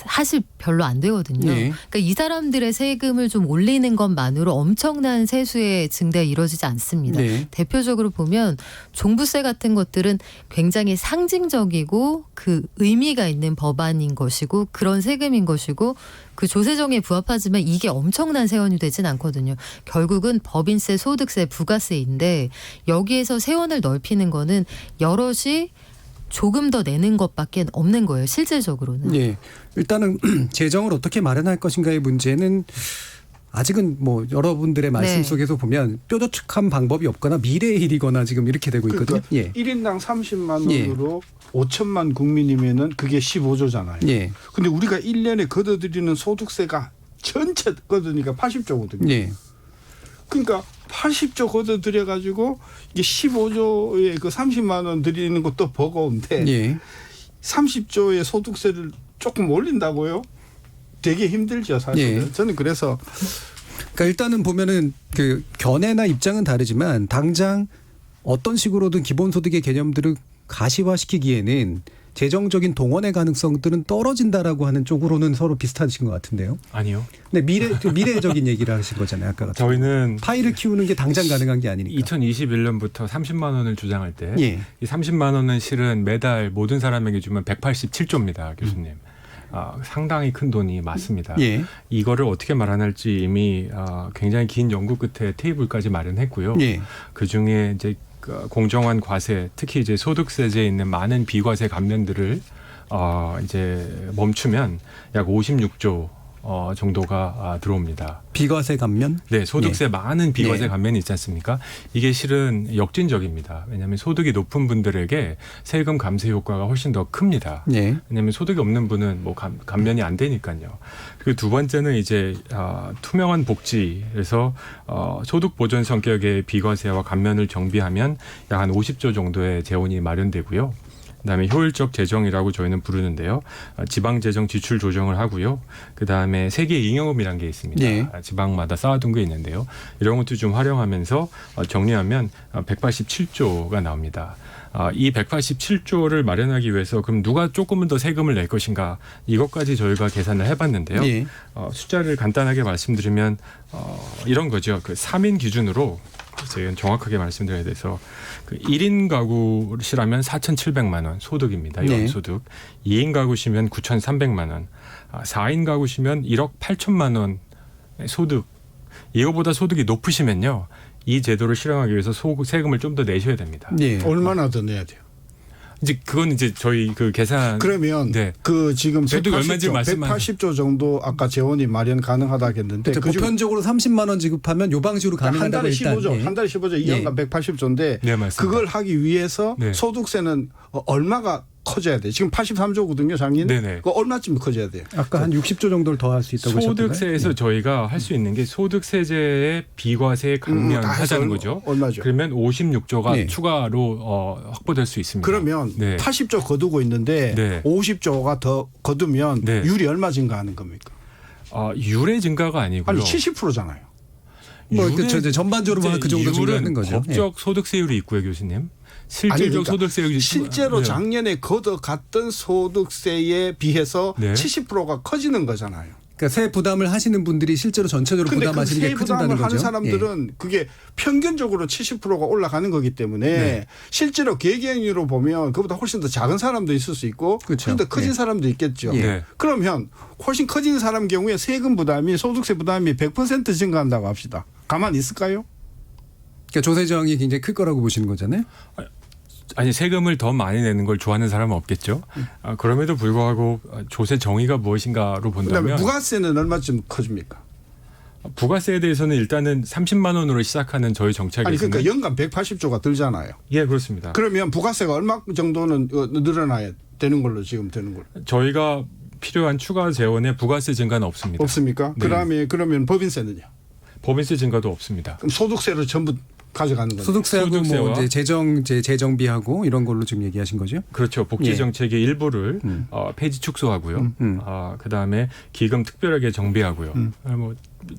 사실 별로 안 되거든요. 네. 그러니까 이 사람들의 세금을 좀 올리는 것만으로 엄청난 세수의 증대가 이루어지지 않습니다. 네. 대표적으로 보면 종부세 같은 것들은 굉장히 상징적이고 그 의미가 있는 법안인 것이고 그런 세금인 것이고 그 조세정에 부합하지만 이게 엄청난 세원이 되진 않거든요. 결국은 법인세, 소득세, 부가세인데 여기에서 세원을 넓히는 거는 여럿이 조금 더 내는 것밖에 없는 거예요. 실질적으로는. 예. 일단은 재정을 어떻게 마련할 것인가의 문제는 아직은 뭐 여러분들의 말씀 네. 속에서 보면 뾰족한 방법이 없거나 미래의 일이거나 지금 이렇게 되고 있거든요. 그러니까 예. 1인당 30만 원으로 5천만 국민이면은 그게 15조잖아요. 예. 근데 우리가 1년에 걷어들이는 소득세가 전체 걷으니까 80조거든요. 예. 그러니까 80조 걷어들여 가지고 이게 15조에 그 30만 원 드리는 것도 버거운데 예. 30조의 소득세를 조금 올린다고요? 되게 힘들죠, 사실은. 예. 저는 그래서 그러니까 일단은 보면은 그 견해나 입장은 다르지만 당장 어떤 식으로든 기본소득의 개념들을 가시화시키기에는 재정적인 동원의 가능성들은 떨어진다라고 하는 쪽으로는 서로 비슷하신 것 같은데요. 아니요. 근데 미래적인 얘기를 하신 거잖아요. 아까 같은. 저희는 파이를 키우는 게 당장 가능한 게 아니니까. 2021년부터 30만 원을 주장할 때 예. 이 30만 원은 실은 매달 모든 사람에게 주면 187조입니다, 교수님. 상당히 큰 돈이 맞습니다. 예. 이거를 어떻게 마련할지 이미 굉장히 긴 연구 끝에 테이블까지 마련했고요. 예. 그중에 이제 공정한 과세, 특히 이제 소득세제에 있는 많은 비과세 감면들을 이제 멈추면 약 56조 정도가 들어옵니다. 비과세 감면? 네, 소득세 예. 많은 비과세 예. 감면이 있지 않습니까? 이게 실은 역진적입니다. 왜냐하면 소득이 높은 분들에게 세금 감세 효과가 훨씬 더 큽니다. 예. 왜냐하면 소득이 없는 분은 뭐 감면이 안 되니까요. 그리고 두 번째는 이제 투명한 복지에서 소득 보전 성격의 비과세와 감면을 정비하면 약 한 50조 정도의 재원이 마련되고요. 그다음에 효율적 재정이라고 저희는 부르는데요. 지방 재정 지출 조정을 하고요. 그다음에 세계 잉여금이라는 게 있습니다. 예. 지방마다 쌓아둔 게 있는데요. 이런 것도 좀 활용하면서 정리하면 187조가 나옵니다. 이 187조를 마련하기 위해서 그럼 누가 조금은 더 세금을 낼 것인가 이것까지 저희가 계산을 해봤는데요. 예. 숫자를 간단하게 말씀드리면 이런 거죠. 그 3인 기준으로 제가 정확하게 말씀드려야 돼서 그 1인 가구시라면 4,700만 원 소득입니다. 연소득. 2인 가구시면 9,300만 원. 4인 가구시면 1억 8천만 원 소득. 이거보다 소득이 높으시면요. 이 제도를 실행하기 위해서 세금을 좀 더 내셔야 됩니다. 예. 얼마나 더 내야 돼요? 이제 그건 이제 저희 그 계산. 그러면 네. 그 지금 소득 얼마인지 180조 정도 아까 재원이 마련 가능하다겠는데 그렇죠. 보편적으로 30만 원 지급하면 요 방식으로 한 가능하다고 달에 일단. 15조, 예. 한 달에 15조, 2년간 180조인데 네, 맞습니다. 그걸 하기 위해서 네. 소득세는 얼마가 커져야 돼요? 지금 83조거든요, 작년. 네네. 그 얼마쯤 커져야 돼요? 아까 한 60조 정도를 더 할 수 있다고 하셨던가요? 소득세에서 저희가 할 수 있는 게 소득세제의 비과세 감면하자는 거죠. 얼마죠? 그러면 56조가 네. 추가로 확보될 수 있습니다. 그러면 네. 80조 거두고 있는데 네. 50조가 더 거두면 네. 율이 얼마 증가하는 겁니까? 율의 증가가 아니고요. 아니 70%잖아요. 뭐 율의- 그렇죠. 전반적으로 그 정도 율은 증가하는 거죠. 법적 소득세율이 있고요, 교수님. 실질적 그러니까 소득세율이 실제로 네. 작년에 걷어갔던 소득세에 비해서 네. 70%가 커지는 거잖아요. 그러니까 세 부담을 하시는 분들이 실제로 전체적으로 근데 그 부담하시는 게 세 커진다는 부담을 거죠. 하는 사람들은 그게 평균적으로 70%가 올라가는 거기 때문에 네. 실제로 계획행위로 보면 그보다 훨씬 더 작은 사람도 있을 수 있고 그렇죠. 훨씬 더 커진 예. 사람도 있겠죠. 예. 네. 그러면 훨씬 커진 사람 경우에 세금 부담이 소득세 부담이 100% 증가한다고 합시다. 가만히 있을까요? 그러니까 조세정이 굉장히 클 거라고 보시는 거잖아요. 아니 세금을 더 많이 내는 걸 좋아하는 사람은 없겠죠. 그럼에도 불구하고 조세 정의가 무엇인가로 그다음에 본다면 부가세는 얼마쯤 커집니까? 부가세에 대해서는 일단은 30만 원으로 시작하는 저희 정책에서는 아니 그러니까 연간 180조가 들잖아요. 예, 그렇습니다. 그러면 부가세가 얼마 정도는 늘어나야 되는 걸로 지금 되는 걸로 저희가 필요한 추가 재원에 부가세 증가는 없습니다. 없습니까? 네. 그다음에 그러면 법인세는요? 법인세 증가도 없습니다. 그럼 소득세를 전부 가져가는 거죠. 소득세하고 뭐 소득세와 이제 재정비하고 이런 걸로 지금 얘기하신 거죠? 그렇죠. 복지 예. 정책의 일부를 폐지 축소하고요. 그다음에 기금 특별하게 정비하고요. 뭐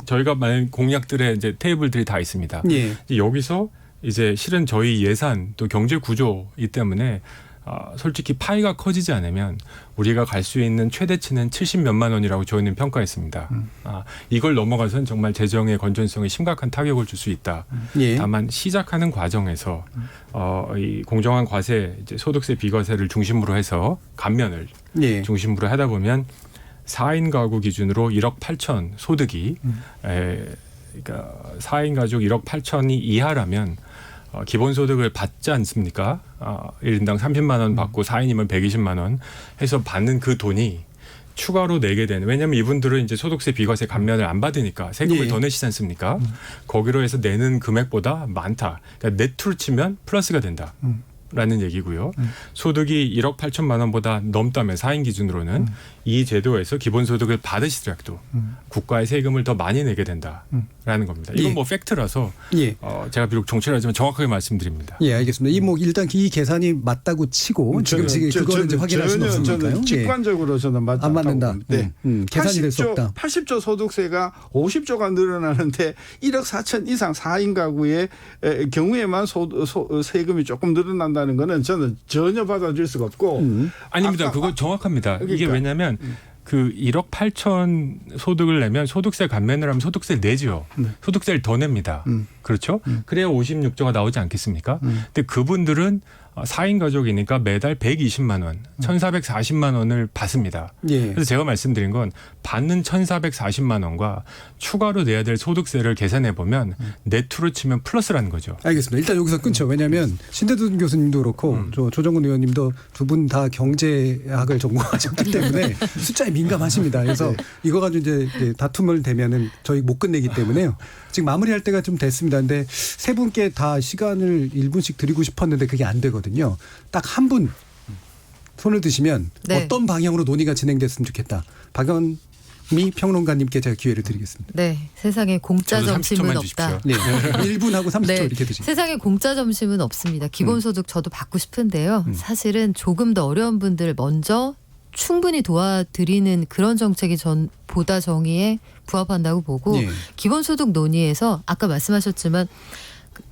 저희가 많은 공약들의 이제 테이블들이 다 있습니다. 예. 여기서 이제 실은 저희 예산 또 경제 구조이기 때문에 솔직히 파이가 커지지 않으면 우리가 갈 수 있는 최대치는 70몇만 원이라고 저희는 평가했습니다. 이걸 넘어가서는 정말 재정의 건전성에 심각한 타격을 줄 수 있다. 예. 다만 시작하는 과정에서 이 공정한 과세, 이제 소득세 비과세를 중심으로 해서 감면을 예. 중심으로 하다 보면 4인 가구 기준으로 1억 8천 소득이 그러니까 4인 가족 1억 8천이 이하라면 기본소득을 받지 않습니까? 1인당 30만 원 받고 4인이면 120만 원 해서 받는 그 돈이 추가로 내게 되는, 왜냐하면 이분들은 이제 소득세 비과세 감면을 안 받으니까 세금을 예. 더 내시지 않습니까? 거기로 해서 내는 금액보다 많다. 그러니까 네트로 치면 플러스가 된다. 라는 얘기고요. 소득이 1억 8천만 원보다 넘다면 4인 기준으로는 이 제도에서 기본소득을 받으시더라도 국가의 세금을 더 많이 내게 된다라는 겁니다. 이건 예. 뭐 팩트라서 예. 제가 비록 정치를 하지만 정확하게 말씀드립니다. 예, 알겠습니다. 일단 이 계산이 맞다고 치고 지금 그거는 이제 확인할 수는 없으니까요. 저는 직관적으로 저는 안 맞는다. 네. 계산이 될 수 없다. 80조 소득세가 50조가 늘어나는데 1억 4천 이상 4인 가구의 경우에만 세금이 조금 늘어난다는 거는 저는 전혀 받아줄 수가 없고. 아닙니다. 그거 정확합니다. 그러니까. 이게 왜냐하면 그 1억 8천 소득을 내면 소득세 감면을 하면 소득세를 내죠. 소득세를 더 냅니다. 그렇죠? 그래야 56조가 나오지 않겠습니까? 근데 그분들은 4인 가족이니까 매달 120만 원, 1,440만 원을 받습니다. 예. 그래서 제가 말씀드린 건 받는 1,440만 원과 추가로 내야 될 소득세를 계산해 보면 네트로 치면 플러스라는 거죠. 알겠습니다. 일단 여기서 끊죠. 왜냐하면 신대준 교수님도 그렇고 조정근 의원님도 두 분 다 경제학을 전공하셨기 때문에 숫자에 민감하십니다. 그래서 이거 가지고 이제 다툼을 되면은 저희 못 끝내기 때문에요. 지금 마무리할 때가 좀 됐습니다. 근데 세 분께 다 시간을 1분씩 드리고 싶었는데 그게 안 되거든요. 딱 한 분 손을 드시면 네. 어떤 방향으로 논의가 진행됐으면 좋겠다. 박연미 평론가님께 제가 기회를 드리겠습니다. 네, 세상에 공짜 저도 점심은 30초만 없다. 주십시오. 네. 1분하고 30초 네, 이렇게 드시죠. 세상에 공짜 점심은 없습니다. 기본소득 저도 받고 싶은데요. 사실은 조금 더 어려운 분들 먼저 충분히 도와드리는 그런 정책이 보다 정의에 부합한다고 보고 예. 기본소득 논의에서 아까 말씀하셨지만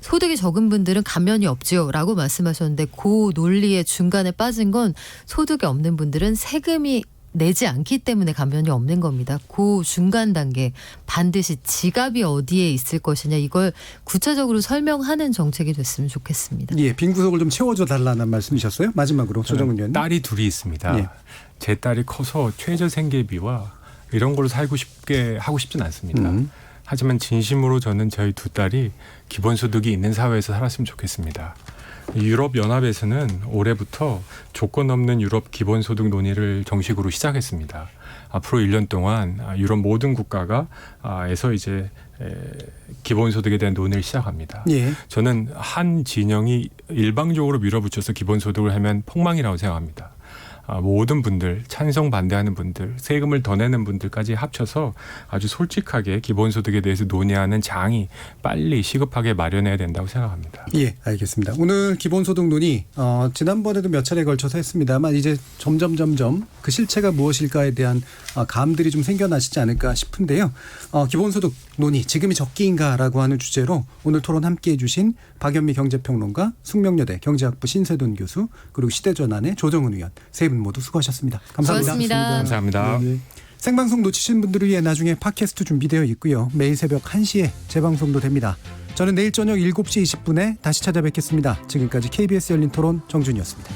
소득이 적은 분들은 감면이 없지요라고 말씀하셨는데 그 논리의 중간에 빠진 건 소득이 없는 분들은 세금이 내지 않기 때문에 감면이 없는 겁니다. 그 중간 단계 반드시 지갑이 어디에 있을 것이냐 이걸 구체적으로 설명하는 정책이 됐으면 좋겠습니다. 예, 빈 구석을 좀 채워줘 달라는 말씀이셨어요? 마지막으로 조정근 의원님. 딸이 둘이 있습니다. 예. 제 딸이 커서 최저 생계비와 이런 걸로 살고 싶게 하고 싶진 않습니다. 하지만 진심으로 저는 저희 두 딸이 기본소득이 있는 사회에서 살았으면 좋겠습니다. 유럽연합에서는 올해부터 조건 없는 유럽 기본소득 논의를 정식으로 시작했습니다. 앞으로 1년 동안 유럽 모든 국가가 에서 이제 기본소득에 대한 논의를 시작합니다. 예. 저는 한 진영이 일방적으로 밀어붙여서 기본소득을 하면 폭망이라고 생각합니다. 모든 분들, 찬성 반대하는 분들, 세금을 더 내는 분들까지 합쳐서 아주 솔직하게 기본소득에 대해서 논의하는 장이 빨리 시급하게 마련해야 된다고 생각합니다. 예, 알겠습니다. 오늘 기본소득 논의 지난번에도 몇 차례 걸쳐서 했습니다만 이제 점점 그 실체가 무엇일까에 대한 감들이 좀 생겨나시지 않을까 싶은데요. 기본소득 논의 지금이 적기인가라고 하는 주제로 오늘 토론 함께해 주신 박연미 경제평론가, 숙명여대 경제학부 신세돈 교수 그리고 시대전환의 조정은 의원 세 분 모두 수고하셨습니다. 감사합니다. 고맙습니다. 감사합니다. 네. 생방송 놓치신 분들을 위해 나중에 팟캐스트 준비되어 있고요. 매일 새벽 1시에 재방송도 됩니다. 저는 내일 저녁 7시 20분에 다시 찾아뵙겠습니다. 지금까지 KBS 열린 토론 정준이었습니다.